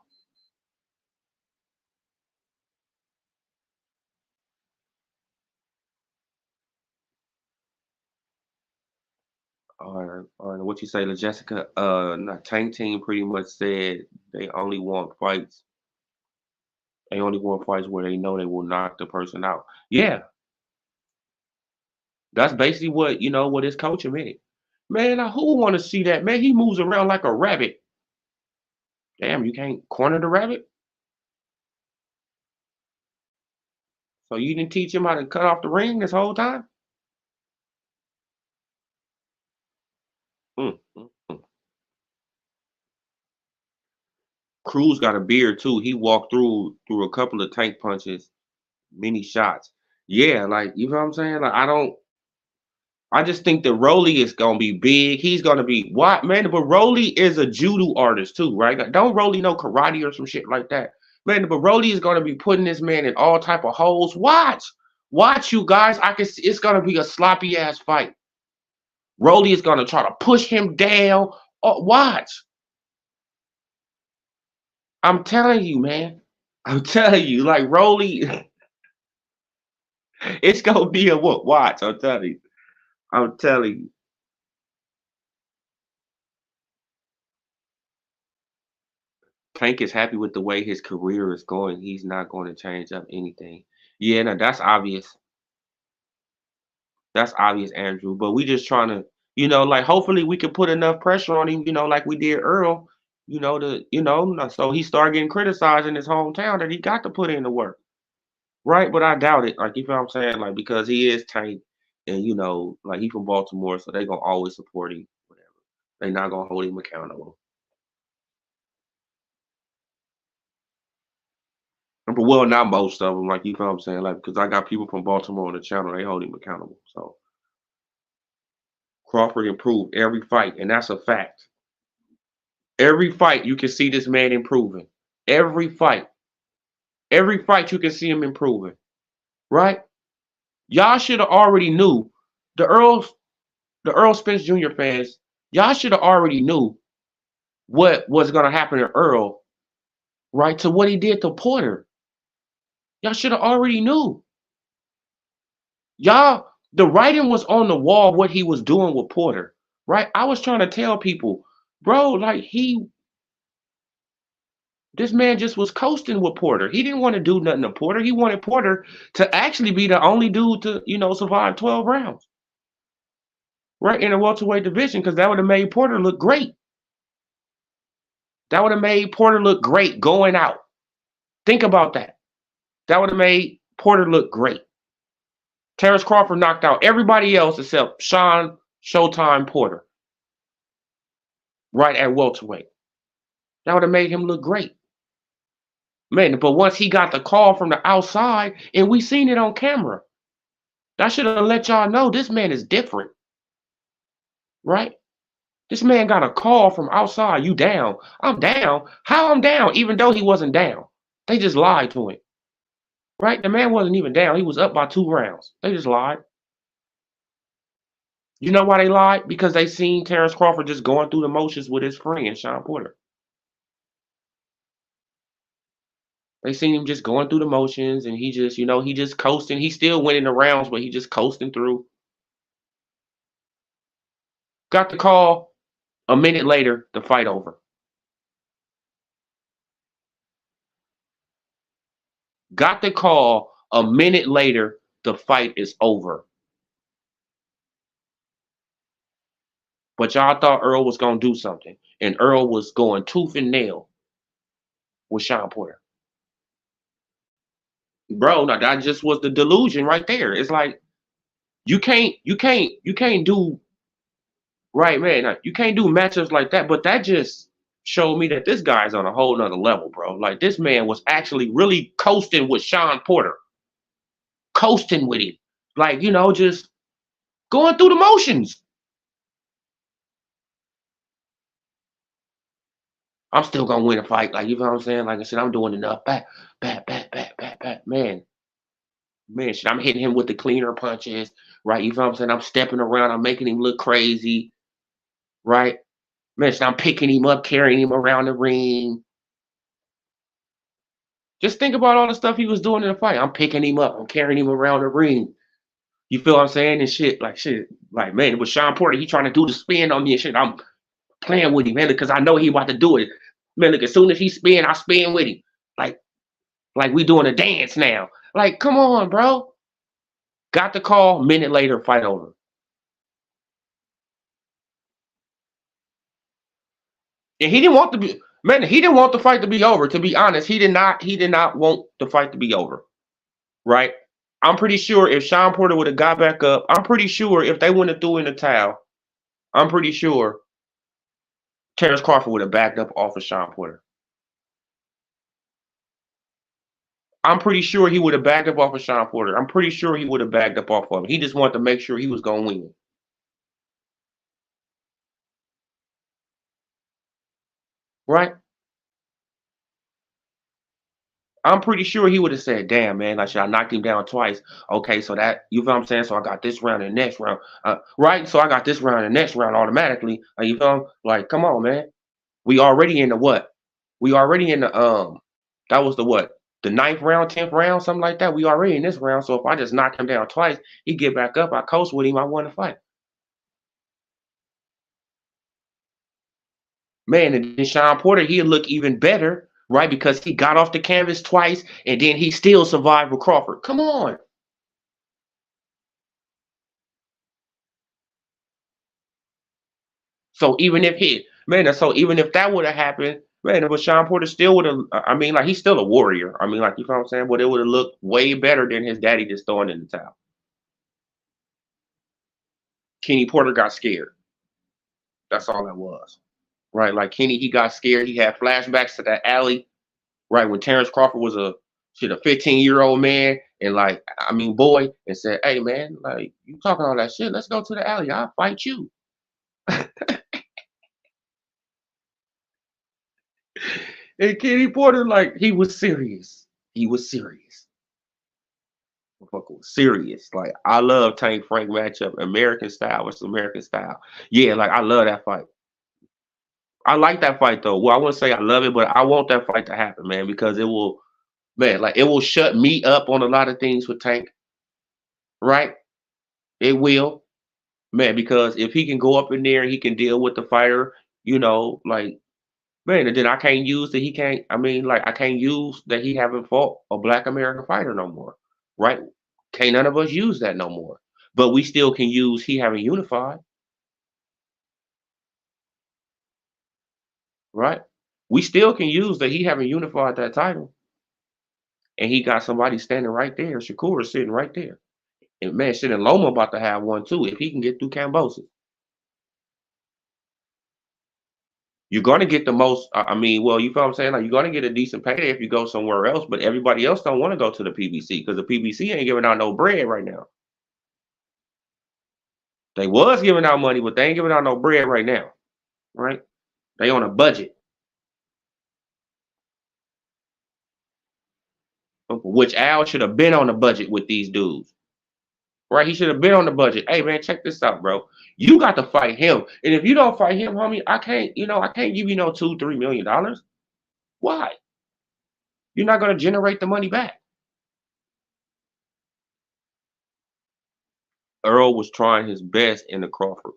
Or what you say, La Jessica? The Tank Team pretty much said they only want fights. They only want fights where they know they will knock the person out. Yeah, that's basically what his coach admitted. Man, now who want to see that? Man, he moves around like a rabbit. Damn, you can't corner the rabbit. So you didn't teach him how to cut off the ring this whole time? Mm, mm, mm. Cruz got a beard too. He walked through a couple of tank punches, many shots. Yeah, like you know what I'm saying? Like I just think that Rolly is gonna be big. He's gonna be what man, but Rolly is a judo artist too, right? Like, don't Rolly know karate or some shit like that? Man, but Rolly is gonna be putting this man in all type of holes. Watch you guys. I can see it's gonna be a sloppy ass fight. Rolly is gonna try to push him down. Oh, watch. I'm telling you, man. I'm telling you, like Rolly, it's gonna be a what? Watch. I'm telling you. I'm telling you. Tank is happy with the way his career is going. He's not going to change up anything. Yeah, no, that's obvious. That's obvious, Andrew. But we just trying to, like hopefully we can put enough pressure on him, like we did Earl, so he started getting criticized in his hometown that he got to put in the work. Right? But I doubt it. Like, you feel what I'm saying? Like, because he is Tank and like he from Baltimore, so they gonna always support him, whatever. They not gonna hold him accountable. But well, not most of them, like you feel what I'm saying? Like, because I got people from Baltimore on the channel, they hold him accountable. So Crawford improved every fight, and that's a fact. Every fight you can see this man improving. Every fight. Every fight you can see him improving. Right? Y'all should have already knew the Earl Spence Jr. fans, y'all should have already knew what was gonna happen to Earl, right? To what he did to Porter. Y'all should have already knew. Y'all, the writing was on the wall what he was doing with Porter, right? I was trying to tell people, bro, like this man just was coasting with Porter. He didn't want to do nothing to Porter. He wanted Porter to actually be the only dude to, survive 12 rounds, right? In the welterweight division, because that would have made Porter look great. That would have made Porter look great going out. Think about that. That would have made Porter look great. Terrence Crawford knocked out everybody else except Sean Showtime Porter, right at welterweight. That would have made him look great. Man, but once he got the call from the outside, and we seen it on camera, that should have let y'all know this man is different, right? This man got a call from outside. You down? I'm down. How I'm down? Even though he wasn't down, they just lied to him, right? The man wasn't even down. He was up by 2 rounds. They just lied. You know why they lied? Because they seen Terrence Crawford just going through the motions with his friend, Sean Porter. They seen him just going through the motions and he just coasting. He still winning the rounds, but he just coasting through. Got the call a minute later, the fight over. Got the call a minute later, the fight is over. But y'all thought Earl was going to do something. And Earl was going tooth and nail with Sean Porter. Bro, now that just was the delusion right there. It's like you can't do right, man. You can't do matchups like that. But that just showed me that this guy's on a whole nother level, bro. Like this man was actually really coasting with Sean Porter, coasting with him, like just going through the motions. I'm still gonna win a fight, like you know what I'm saying. Like I said, I'm doing enough. Back, man. Shit, I'm hitting him with the cleaner punches, right? You know what I'm saying. I'm stepping around. I'm making him look crazy, right? Man, shit, I'm picking him up, carrying him around the ring. Just think about all the stuff he was doing in the fight. I'm picking him up. I'm carrying him around the ring. You feel what I'm saying? And shit. Like, man, with Sean Porter, he trying to do the spin on me and shit. I'm playing with him, man, because I know he about to do it. Man, look, as soon as he spin, I spin with him. Like we doing a dance now. Like, come on, bro. Got the call, minute later, fight over. And he didn't want to be man, he didn't want the fight to be over. To be honest, he did not want the fight to be over. Right? I'm pretty sure if Sean Porter would have got back up, I'm pretty sure if they wouldn't have threw in the towel, I'm pretty sure Terrence Crawford would have backed up off of Sean Porter. I'm pretty sure he would have backed up off of Sean Porter. I'm pretty sure he would have backed up off of him. He just wanted to make sure he was going to win. Right? I'm pretty sure he would have said, damn, man, like, should I knocked him down twice? Okay, so that, you feel what I'm saying? So I got this round and next round. Right? So I got this round and next round automatically. You feel? Like, come on, man. We already in the what? We already in the, that was the what? The ninth round, 10th round, something like that. We already in this round. So if I just knock him down twice, he get back up. I coast with him. I won the fight. Man, and then Sean Porter, he'll look even better, right? Because he got off the canvas twice and then he still survived with Crawford. Come on. So even if he, man, so even if that would have happened, man, but Sean Porter still would have. I mean, like he's still a warrior. I mean, like you know what I'm saying. But it would have looked way better than his daddy just throwing in the towel. Kenny Porter got scared. That's all that was. Right? Like Kenny, he got scared. He had flashbacks to that alley. Right when Terrence Crawford was a 15-year-old man, and like I mean boy, and said, "Hey man, like you talking all that shit? Let's go to the alley. I'll fight you." And Kenny Porter, like, he was serious. He was serious. Motherfucker was serious. Like, I love Tank Frank matchup, American style versus American style. Yeah, like I love that fight. I like that fight though. Well, I wouldn't say I love it, but I want that fight to happen, man, because it will, man, like it will shut me up on a lot of things with Tank, right? It will, man, because if he can go up in there and he can deal with the fighter, like man, and then I can't use that he can't. I mean, like I can't use that he haven't fought a Black American fighter no more, right? Can't none of us use that no more. But we still can use he haven't unified, right? We still can use that he haven't unified that title, and he got somebody standing right there. Shakur is sitting right there, and man, shit, and Loma about to have one too if he can get through Cambosis. You're gonna get the most. I mean, well, you feel what I'm saying? Like you're gonna get a decent payday if you go somewhere else, but everybody else don't want to go to the PBC because the PBC ain't giving out no bread right now. They was giving out money, but they ain't giving out no bread right now, right? They on a budget, which Al should have been on the budget with these dudes, right? He should have been on the budget. Hey man, check this out, bro. You got to fight him, and if you don't fight him, homie, I can't. I can't give you no $2-3 million. Why? You're not gonna generate the money back. Earl was trying his best in the Crawford.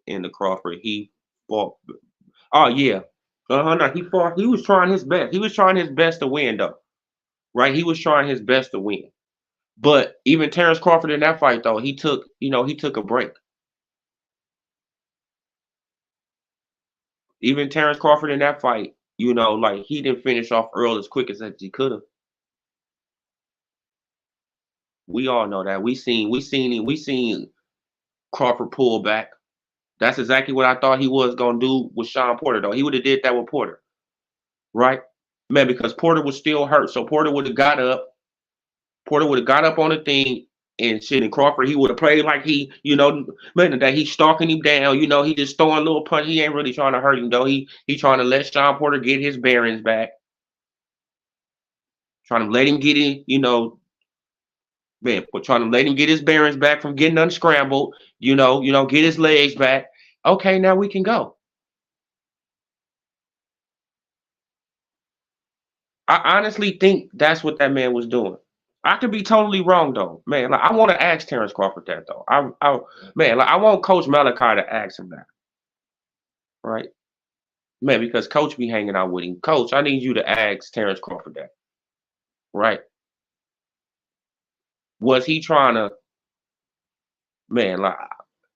In the Crawford, he fought. Oh yeah, no, he fought. He was trying his best. He was trying his best to win, though. Right? He was trying his best to win. But even Terrence Crawford in that fight, though, he took a break. Even Terrence Crawford in that fight, like he didn't finish off Earl as quick as he could have. We all know that. We seen Crawford pull back. That's exactly what I thought he was gonna do with Sean Porter, though. He would have did that with Porter, right? Man, because Porter was still hurt, so Porter would have got up. Porter would have got up on the thing and shit, and Crawford, he would have played like man, that he's stalking him down. He just throwing a little punch. He ain't really trying to hurt him though. He trying to let Sean Porter get his bearings back, trying to let him get in. Man, but trying to let him get his bearings back from getting unscrambled. Get his legs back. Okay, now we can go. I honestly think that's what that man was doing. I could be totally wrong though, man. Like I want to ask Terrence Crawford that though. Man, like I want Coach Malachi to ask him that, right? Man, because Coach be hanging out with him. Coach, I need you to ask Terrence Crawford that, right? Was he trying to, man? Like,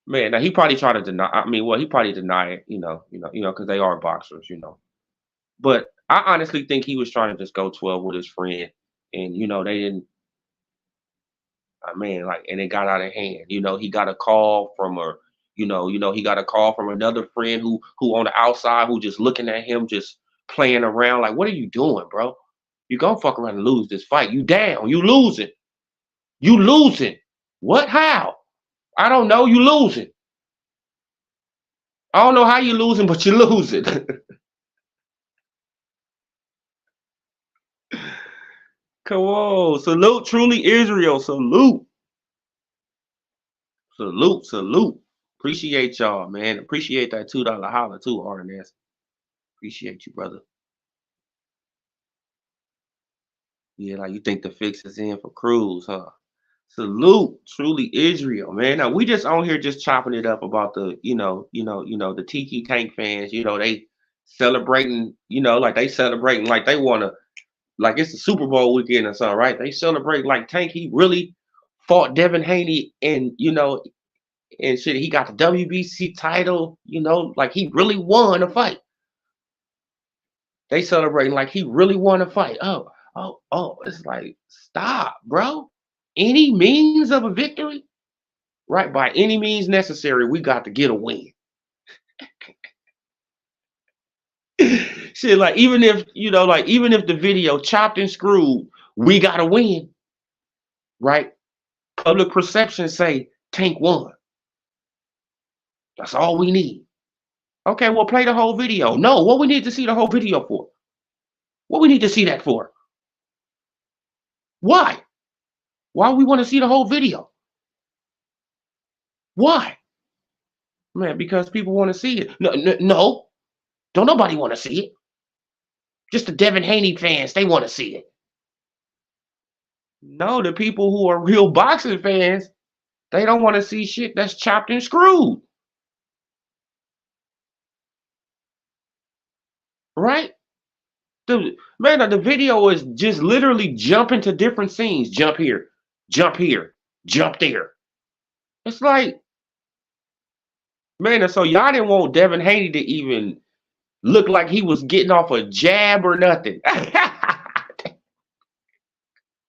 man, now he probably tried to deny. I mean, well, he probably deny it, because they are boxers. But I honestly think he was trying to just go 12 with his friend, and they didn't. Man, like, and it got out of hand. He got a call from he got a call from another friend who on the outside who just looking at him, just playing around. Like, what are you doing, bro? You gonna fuck around and lose this fight. You down. You losing. You losing. What? How? I don't know. You losing. I don't know how you losing, but you losing. Come on. Salute, truly Israel. Salute. Salute, salute. Appreciate y'all, man. Appreciate that $2 holler too, RNS. Appreciate you, brother. Yeah, like you think the fix is in for Cruz, huh? Salute, truly Israel, man. Now we just on here just chopping it up about the Tiki Tank fans. They celebrating, like they celebrating like they wanna, like it's the Super Bowl weekend or something, right? They celebrate like Tank. He really fought Devin Haney, and and shit. He got the WBC title, like he really won a fight. They celebrating like he really won a fight. Oh, oh, oh. It's like, stop, bro. Any means of a victory, right? By any means necessary, we got to get a win. Shit, like even if the video chopped and screwed, we gotta win, right? Public perception say Tank won. That's all we need. Okay, well, play the whole video. No, what we need to see the whole video for? What we need to see that for? Why? Why we want to see the whole video? Why? Man, because people want to see it. No, no, no. Don't nobody want to see it. Just the Devin Haney fans, they want to see it. No, the people who are real boxing fans, they don't want to see shit that's chopped and screwed. Right? The video is just literally jumping to different scenes. Jump here, jump here, jump there. It's like, man, so y'all didn't want Devin Haney to even look like he was getting off a jab or nothing.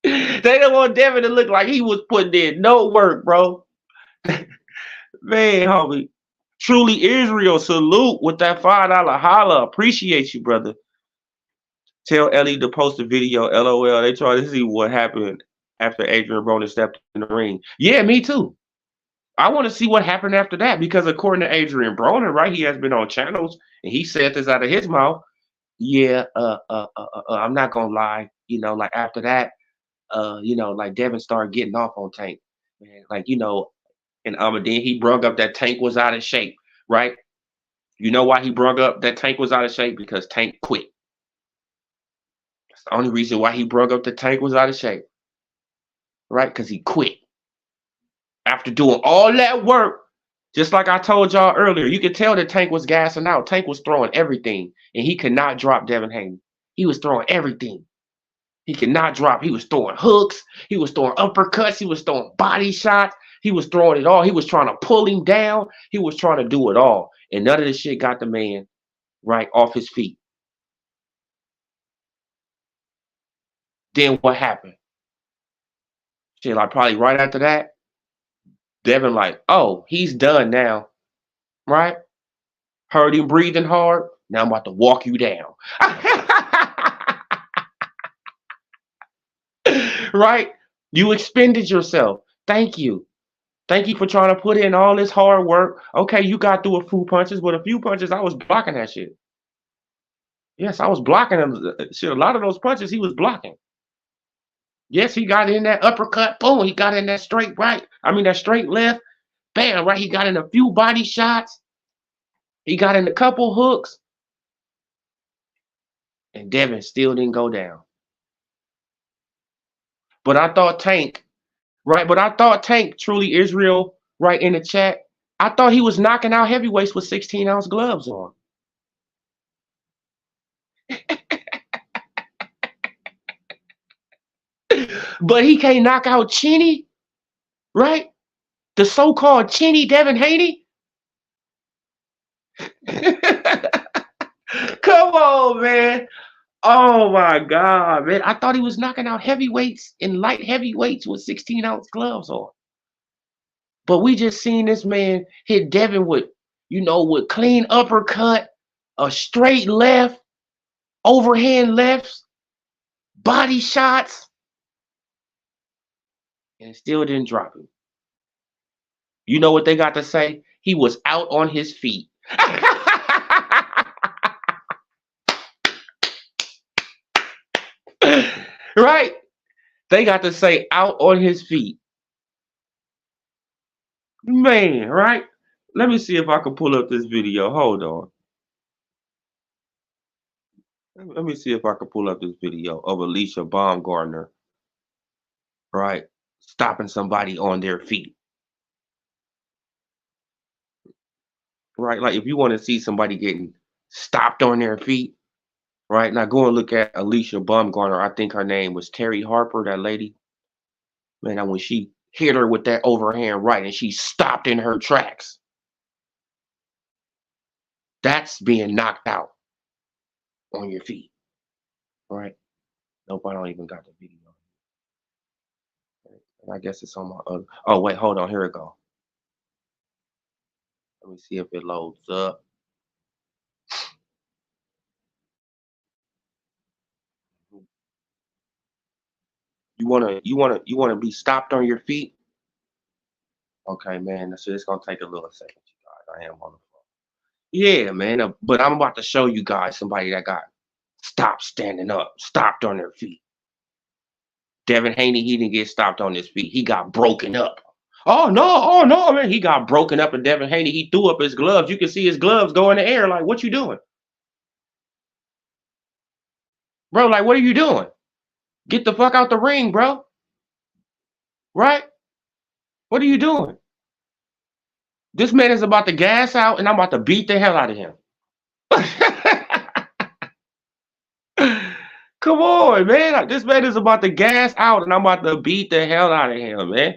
They didn't want Devin to look like he was putting in no work, bro. Man, homie. Truly Israel, salute with that $5 holla. Appreciate you, brother. Tell Ellie to post a video. LOL. They try to see what happened after Adrian Broner stepped in the ring. Yeah, me too. I want to see what happened after that because according to Adrian Broner, right, he has been on channels and he said this out of his mouth. Yeah, I'm not gonna lie. Like after that, like Devin started getting off on Tank, man. Like and then he brung up that Tank was out of shape, right? You know why he brung up that Tank was out of shape? Because Tank quit. That's the only reason why he brung up the Tank was out of shape, right? Because he quit after doing all that work. Just like I told y'all earlier, you could tell that Tank was gassing out. Tank was throwing everything, and he could not drop Devin Haney. He was throwing everything. He could not drop. He was throwing hooks. He was throwing uppercuts. He was throwing body shots. He was throwing it all. He was trying to pull him down. He was trying to do it all. And none of this shit got the man right off his feet. Then what happened? Shit, like probably right after that, Devin like, oh, he's done now, right? Heard him breathing hard. Now I'm about to walk you down. Right? You expended yourself. Thank you. Thank you for trying to put in all this hard work. Okay, you got through a few punches, but a few punches, I was blocking that shit. Yes, I was blocking him. Shit, a lot of those punches he was blocking. Yes, he got in that uppercut. Boom, he got in that straight right. I mean, that straight left. Bam, right? He got in a few body shots. He got in a couple hooks. And Devin still didn't go down. But I thought Tank, right? But I thought Tank, truly Israel, right in the chat, I thought he was knocking out heavyweights with 16-ounce gloves on. But he can't knock out Chinny, right? The so-called Chinny Devin Haney. Come on, man. Oh my God, man. I thought he was knocking out heavyweights and light heavyweights with 16-ounce gloves on. But we just seen this man hit Devin with, with clean uppercut, a straight left, overhand lefts, body shots, and still didn't drop him. You know what they got to say? He was out on his feet. Right? They got to say out on his feet. Man, right? Let me see if I can pull up this video. Hold on. Let me see if I can pull up this video of Alicia Baumgartner, right? Stopping somebody on their feet. Right? Like if you want to see somebody getting stopped on their feet, right? Now go and look at Alicia Baumgartner. I think her name was Terry Harper, that lady. Man, when she hit her with that overhand right, and she stopped in her tracks. That's being knocked out on your feet, right? Nope, I don't even got the video. I guess it's on my other. Oh wait, hold on. Here it go. Let me see if it loads up. You wanna be stopped on your feet? Okay, man. So it's gonna take a little second, you guys. I am on the phone. Yeah, man. But I'm about to show you guys somebody that got stopped standing up, stopped on their feet. Devin Haney, he didn't get stopped on his feet. He got broken up. Oh no, man. He got broken up, and Devin Haney, he threw up his gloves. You can see his gloves go in the air. Like, what you doing? Bro, like, what are you doing? Get the fuck out the ring, bro. Right? What are you doing? This man is about to gas out, and I'm about to beat the hell out of him. Come on, man. This man is about to gas out, and I'm about to beat the hell out of him, man.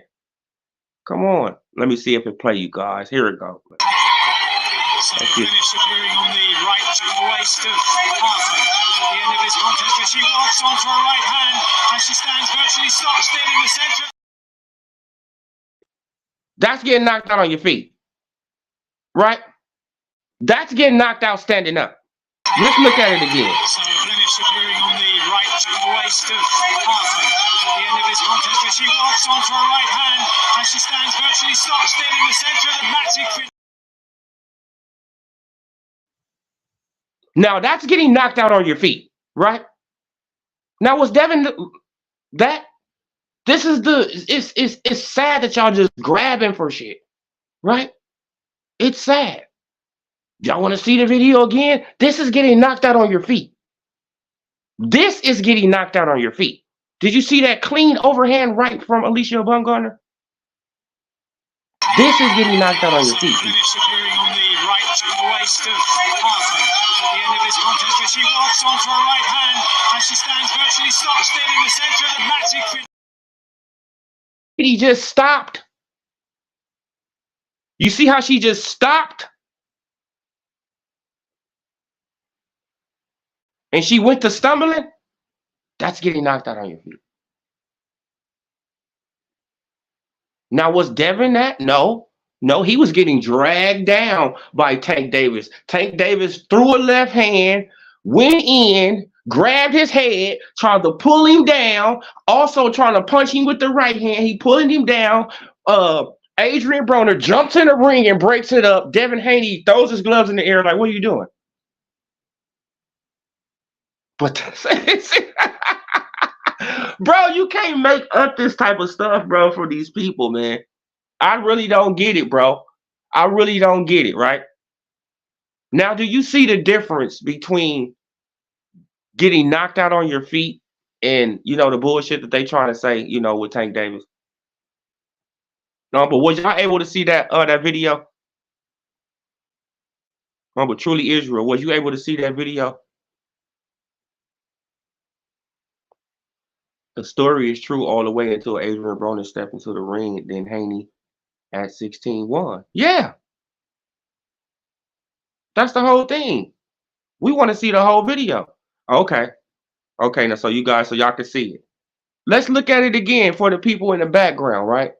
Come on. Let me see if it play, you guys. Here it goes. So finish appearing on the right waist of Harper at the end of this contest, but she locks onto her right hand and she stands virtually stock still in the centre. That's getting knocked out on your feet, right? That's getting knocked out standing up. Let's look at it again. So finish appearing on the right waist of Harper at the end of this contest, but she locks onto her right hand and she stands virtually stock still in the centre of the magic finish. Now that's getting knocked out on your feet, right? Now was Devin that? This is it's sad that y'all just grabbing for shit, right? It's sad. Y'all want to see the video again? This is getting knocked out on your feet. This is getting knocked out on your feet. Did you see that clean overhand right from Alicia Bumgarner? This is getting knocked out on your feet. Finish appearing on the right waist of Harper at the end of this contest, but she locks onto her right hand and she stands virtually stock still in the centre of the magic finish. He just stopped. You see how she just stopped? And she went to stumbling? That's getting knocked out on your feet. Now, was Devin that? No. No, he was getting dragged down by Tank Davis. Tank Davis threw a left hand, went in, grabbed his head, tried to pull him down, also trying to punch him with the right hand. He pulling him down. Adrian Broner jumps in the ring and breaks it up. Devin Haney throws his gloves in the air like, what are you doing? But bro, you can't make up this type of stuff, bro, for these people, man. I really don't get it, bro. I really don't get it, right? Now, do you see the difference between getting knocked out on your feet and, the bullshit that they trying to say, with Tank Davis? No, but was y'all able to see that video? No, but Truly Israel, was you able to see that video? The story is true all the way until Adrian Broner stepped into the ring, and then Haney at 16 won. Yeah. That's the whole thing. We want to see the whole video. Okay. Okay, now so y'all can see it. Let's look at it again for the people in the background, right?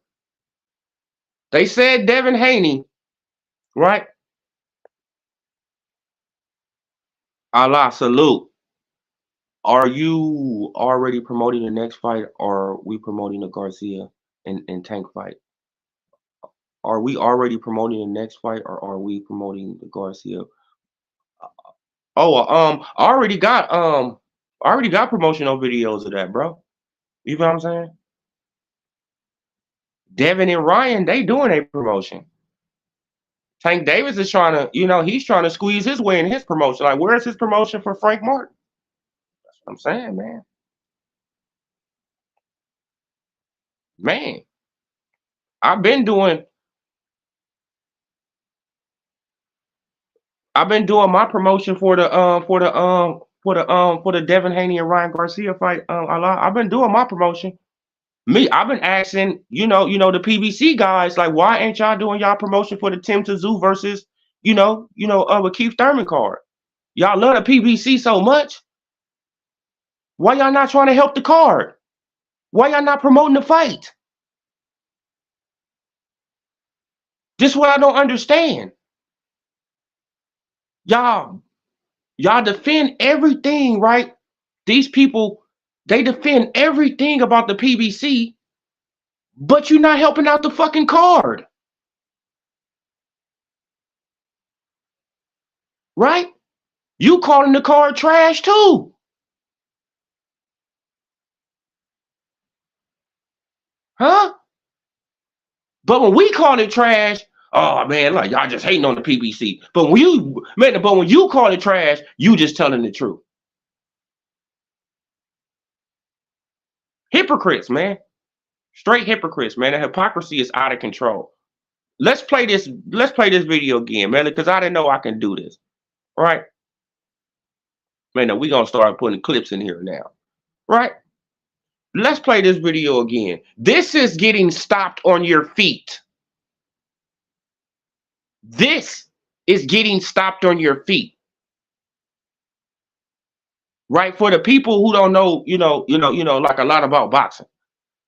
They said Devin Haney, right? Allah salute. Are you already promoting the next fight, or are we promoting the Garcia and Tank fight? Are we already promoting the next fight, or are we promoting the Garcia? I already got promotional videos of that, bro. You know what I'm saying? Devin and Ryan, they doing a promotion. Tank Davis is trying to, he's trying to squeeze his way in his promotion. Like, where's his promotion for Frank Martin? That's what I'm saying, man. Man, I've been doing my promotion for the Devin Haney and Ryan Garcia fight. I've been doing my promotion. Me, I've been asking, the PBC guys, like, why ain't y'all doing y'all promotion for the Tim Tszyu versus, with Keith Thurman card? Y'all love the PBC so much. Why y'all not trying to help the card? Why y'all not promoting the fight? This is what I don't understand. Y'all defend everything, right? These people, they defend everything about the PBC, but you're not helping out the fucking card. Right? You calling the card trash too. Huh? But when we call it trash, oh man, like y'all just hating on the PBC. But when you call it trash, you just telling the truth. Hypocrites, man. Straight hypocrites, man. The hypocrisy is out of control. Let's play this video again, man, because I didn't know I can do this. Right? Man, no, we gonna start putting clips in here now. Right? Let's play this video again. This is getting stopped on your feet. This is getting stopped on your feet. Right? For the people who don't know, like a lot about boxing.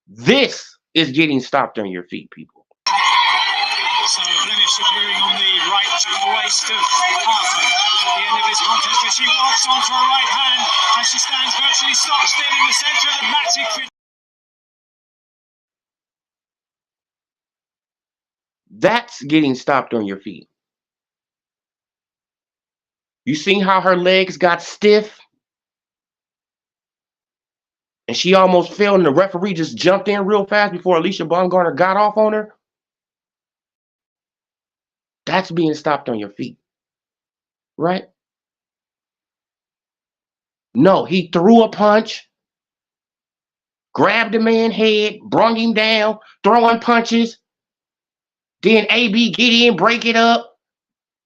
This is getting stopped on your feet, people. So Flemish appearing on the right to the waist of Harper at the end of this contest, but she walks onto her right hand and she stands virtually stock still in the centre of the magic. That's getting stopped on your feet. You seen how her legs got stiff? And she almost fell, and the referee just jumped in real fast before Alicia Baumgartner got off on her. That's being stopped on your feet. Right? No, he threw a punch, grabbed the man's head, brung him down, throwing punches. Then AB get in, break it up.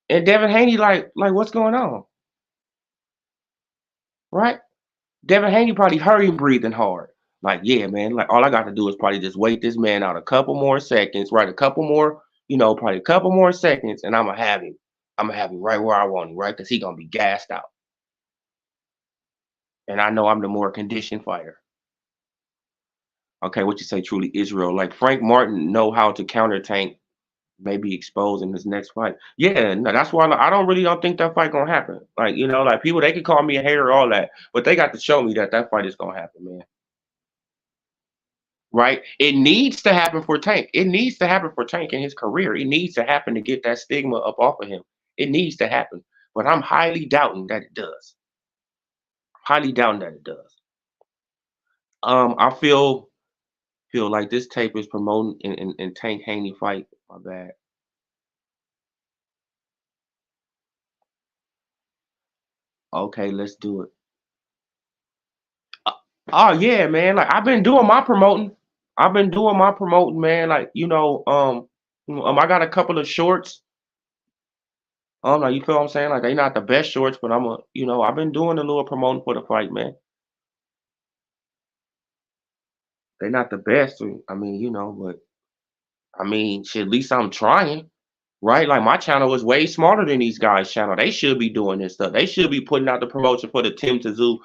And Devin Haney like what's going on? Right? Devin Haney probably heard him breathing hard. Like, yeah, man, like all I got to do is probably just wait this man out a couple more seconds, right? A couple more, probably a couple more seconds, and I'm gonna have him. I'm gonna have him right where I want him, right? Because he's gonna be gassed out. And I know I'm the more conditioned fighter. Okay, what you say, truly Israel? Like Frank Martin know how to counter Tank, maybe expose in his next fight. Yeah, no, that's why I don't think that fight gonna happen. Like, like people, they can call me a hater, all that, but they got to show me that fight is gonna happen, man. Right? It needs to happen for Tank. It needs to happen for Tank in his career. It needs to happen to get that stigma up off of him. It needs to happen. But I'm highly doubting that it does. Highly doubting that it does. I feel like this tape is promoting in Tank Haney fight. My bad. Okay, let's do it. Oh yeah, man. Like I've been doing my promoting. Man. Like, I got a couple of shorts. Like, you feel what I'm saying? Like, they not the best shorts, but I've been doing a little promoting for the fight, man. They're not the best. I mean, but I mean, shit, at least I'm trying, right? Like my channel is way smarter than these guys' channel. They should be doing this stuff. They should be putting out the promotion for the Tim Tszyu,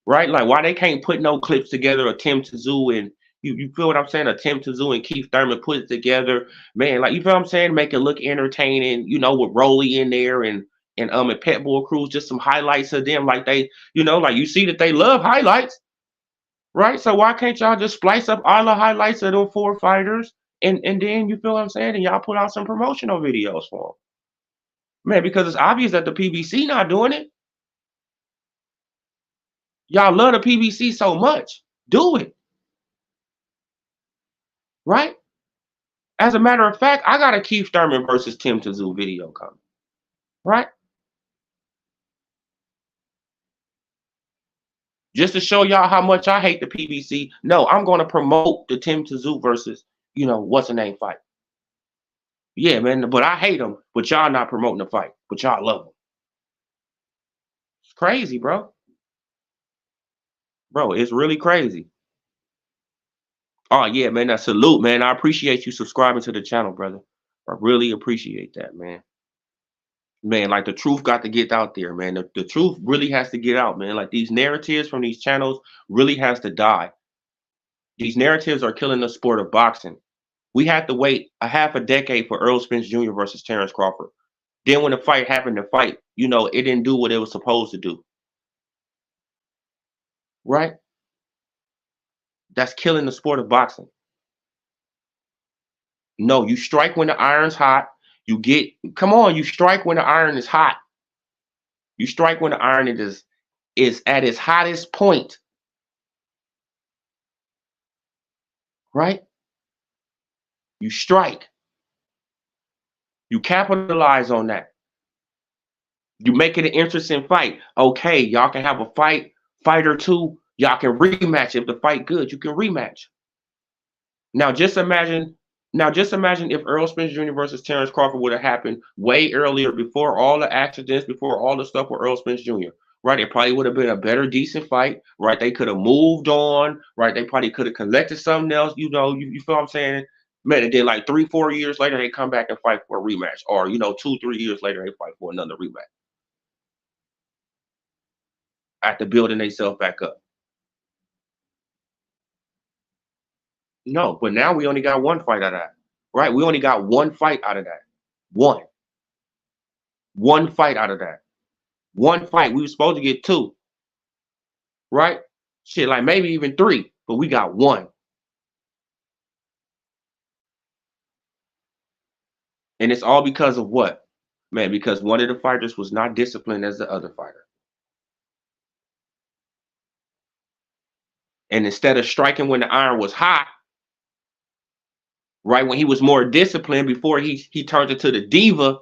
right? Like why they can't put no clips together of Tim Tszyu and you feel what I'm saying? A Tim Tszyu and Keith Thurman put it together, man. Like you feel what I'm saying? Make it look entertaining, with Rolly in there and Pitbull Cruz, just some highlights of them. Like they, like you see that they love highlights. Right? So why can't y'all just splice up all the highlights of those 4 fighters and then you feel what I'm saying? And y'all put out some promotional videos for them. Man, because it's obvious that the PBC not doing it. Y'all love the PBC so much. Do it. Right? As a matter of fact, I got a Keith Thurman versus Tim Tszyu video coming. Right? Just to show y'all how much I hate the PBC. No, I'm going to promote the Tim Tszyu versus, what's the name fight. Yeah, man, but I hate them. But y'all not promoting the fight. But y'all love them. It's crazy, bro. Bro, it's really crazy. Oh yeah, man. That salute, man. I appreciate you subscribing to the channel, brother. I really appreciate that, man. Man, like the truth got to get out there, man. The truth really has to get out, man. Like these narratives from these channels really has to die. These narratives are killing the sport of boxing. We had to wait a half a decade for Earl Spence Jr. versus Terrence Crawford. Then when the fight happened, it didn't do what it was supposed to do, right? That's killing the sport of boxing. No, you strike when the iron's hot. Come on, you strike when the iron is hot. You strike when the iron is at its hottest point, right? You strike. You capitalize on that. You make it an interesting fight. Okay, y'all can have a fight or two. Y'all can rematch. If the fight good, you can rematch. Now just imagine, if Earl Spence Jr. versus Terrence Crawford would have happened way earlier, before all the accidents, before all the stuff with Earl Spence Jr. Right? It probably would have been a better, decent fight. Right? They could have moved on. Right? They probably could have collected something else. You feel what I'm saying? Man, and then like 3, 4 years later, they come back and fight for a rematch, or 2, 3 years later, they fight for another rematch after building themselves back up. No, but now we only got one fight out of that. Right? We only got one fight out of that. One. One fight out of that. One fight. We were supposed to get two, right? Shit, like maybe even three, but we got one. And it's all because of what? Man, because one of the fighters was not disciplined as the other fighter. And instead of striking when the iron was hot, right, when he was more disciplined before he turned into the diva,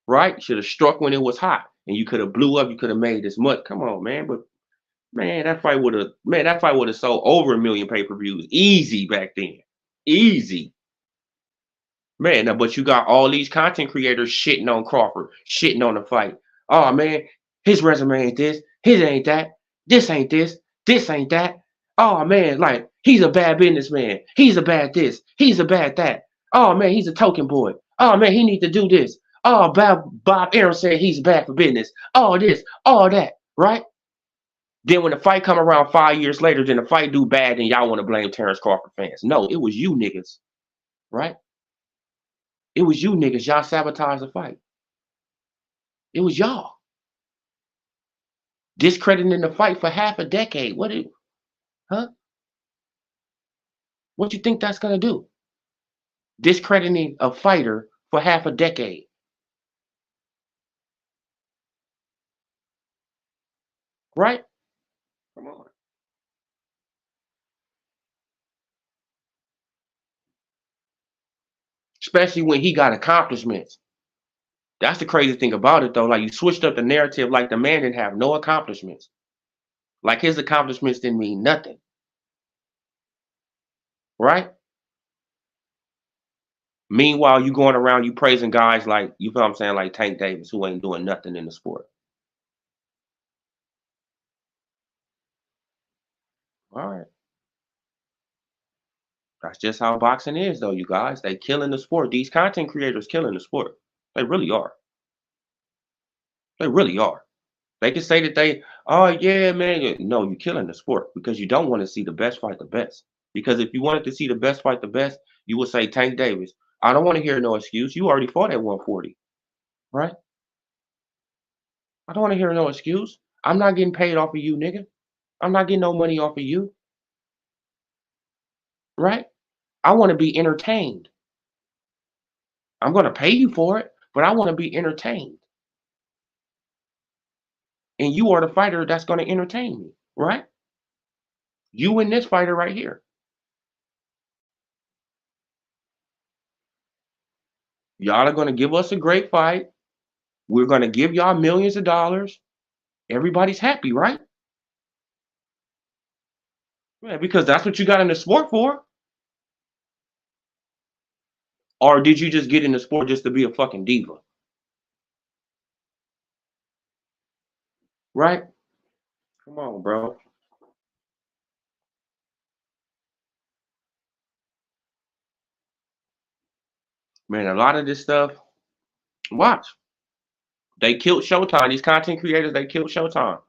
right? Should have struck when it was hot. And you could have blew up, you could have made this much. Come on, man. But that fight would have sold over 1 million pay-per-views. Easy back then. Easy. Man, now, but you got all these content creators shitting on Crawford, shitting on the fight. Oh man, his resume ain't this, his ain't that, this ain't that. Oh man, like he's a bad businessman. He's a bad this, he's a bad that. Oh man, he's a token boy. Oh man, he need to do this. Oh, Bob Aaron said he's bad for business. All this, all that, right? Then when the fight come around 5 years later, then the fight do bad, and y'all want to blame Terrence Crawford fans. No, it was you niggas, right? It was you niggas. Y'all sabotaged the fight. It was y'all. Discrediting the fight for half a decade. Huh? What you think that's gonna do? Discrediting a fighter for half a decade. Right? Come on. Especially when he got accomplishments. That's the crazy thing about it though. Like you switched up the narrative, like the man didn't have no accomplishments. Like his accomplishments didn't mean nothing. Right? Meanwhile, you going around you praising guys like, you feel what I'm saying, like Tank Davis, who ain't doing nothing in the sport. All right. That's just how boxing is, though, you guys. They killing the sport. These content creators killing the sport. They really are. They really are. They can say that oh yeah, man. No, you're killing the sport because you don't want to see the best fight the best. Because if you wanted to see the best fight the best, you would say Tank Davis. I don't want to hear no excuse. You already fought at 140, right? I don't want to hear no excuse. I'm not getting paid off of you, nigga. I'm not getting no money off of you, right? I want to be entertained. I'm going to pay you for it, but I want to be entertained. And you are the fighter that's going to entertain me, right? You and this fighter right here. Y'all are going to give us a great fight. We're going to give y'all millions of dollars. Everybody's happy, right? Yeah, because that's what you got in the sport for. Or did you just get in the sport just to be a fucking diva? Right? Come on, bro. Man, a lot of this stuff, watch. They killed Showtime. These content creators, they killed Showtime.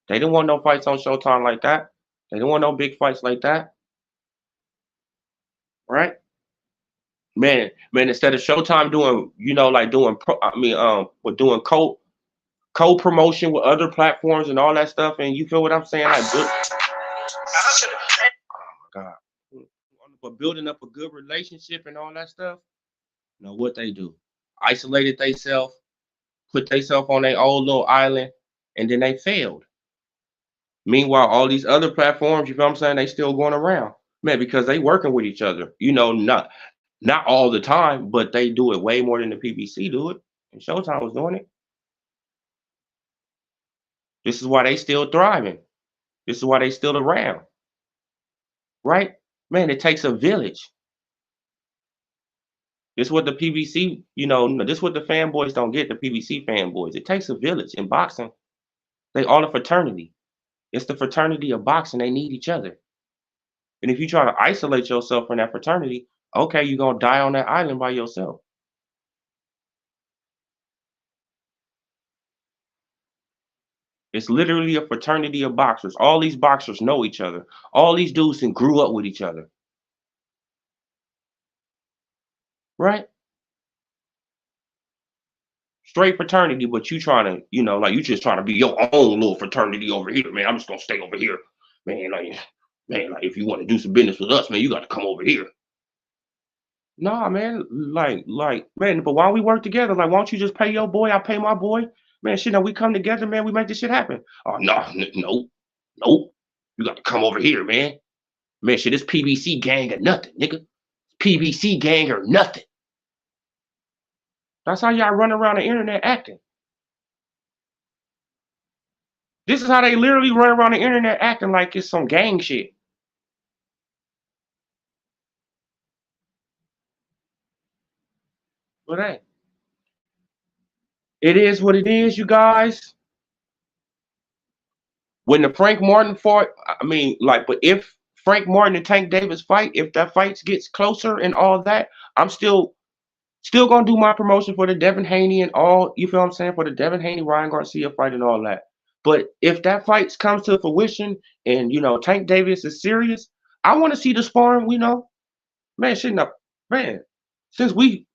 They didn't want no fights on Showtime like that. They didn't want no big fights like that, right? Man, instead of Showtime doing, like doing, with doing co-promotion with other platforms and all that stuff, and you feel what I'm saying? Like, God, but building up a good relationship and all that stuff. You know what they do? Isolated themselves, put themselves on their own little island, and then they failed. Meanwhile, all these other platforms, you feel what I'm saying, they still going around. Man, because they working with each other. Not all the time, but they do it way more than the PBC do it. And Showtime was doing it. This is why they still thriving. This is why they still around. Right? Man, it takes a village. This is what the PBC, this is what the fanboys don't get, the PBC fanboys. It takes a village. In boxing, they all a fraternity. It's the fraternity of boxing. They need each other. And if you try to isolate yourself from that fraternity, okay, you're going to die on that island by yourself. It's literally a fraternity of boxers. All these boxers know each other. All these dudes and grew up with each other. Right? Straight fraternity, but you trying to, like you just trying to be your own little fraternity over here, man. I'm just gonna stay over here. Like if you want to do some business with us, man, you gotta come over here. Nah, man, man, but why we work together? Like, why don't you just pay your boy? I pay my boy. Man, shit, now we come together, man, we make this shit happen. Oh no, no. You got to come over here, man. Man, shit, this PBC gang or nothing, nigga. PBC gang or nothing. That's how y'all run around the internet acting. This is how they literally run around the internet acting like it's some gang shit. But hey, it is what it is, you guys. When the Frank Martin fought, but if Frank Martin and Tank Davis fight, if that fight gets closer and all that, I'm still gonna do my promotion for the Devin Haney and all, you feel what I'm saying, for the Devin Haney Ryan Garcia fight and all that. But if that fight comes to fruition and Tank Davis is serious, I want to see the sparring. Man, shouldn't have, man. Since we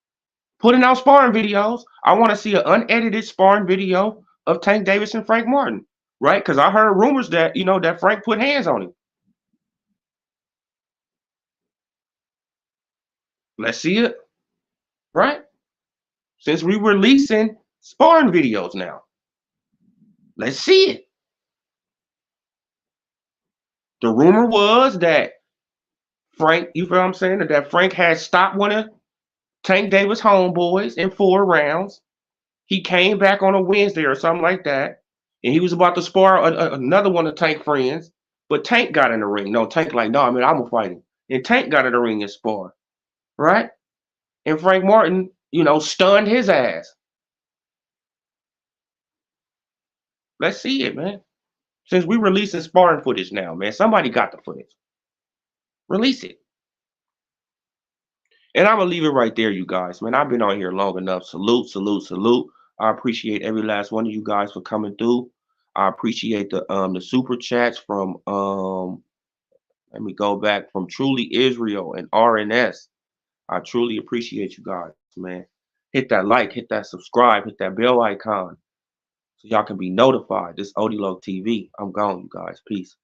putting out sparring videos, I want to see an unedited sparring video of Tank Davis and Frank Martin, right? Because I heard rumors that that Frank put hands on him. Let's see it, right? Since we releasing sparring videos now, let's see it. The rumor was that Frank, you feel what I'm saying, that Frank had stopped one of Tank Davis' homeboys in 4 rounds. He came back on a Wednesday or something like that, and he was about to spar another one of Tank friends, but Tank got in the ring. No, Tank like, no, I'm gonna fight him. And Tank got in the ring and spar, right? And Frank Martin, stunned his ass. Let's see it, man. Since we releasing sparring footage now, man, somebody got the footage. Release it. And I'm gonna leave it right there, you guys. Man, I've been on here long enough. Salute, salute, salute. I appreciate every last one of you guys for coming through. I appreciate the super chats from let me go back, from Truly Israel and RNS. I truly appreciate you guys, man. Hit that like, hit that subscribe, hit that bell icon so y'all can be notified. This Odilog TV. I'm gone, you guys. Peace.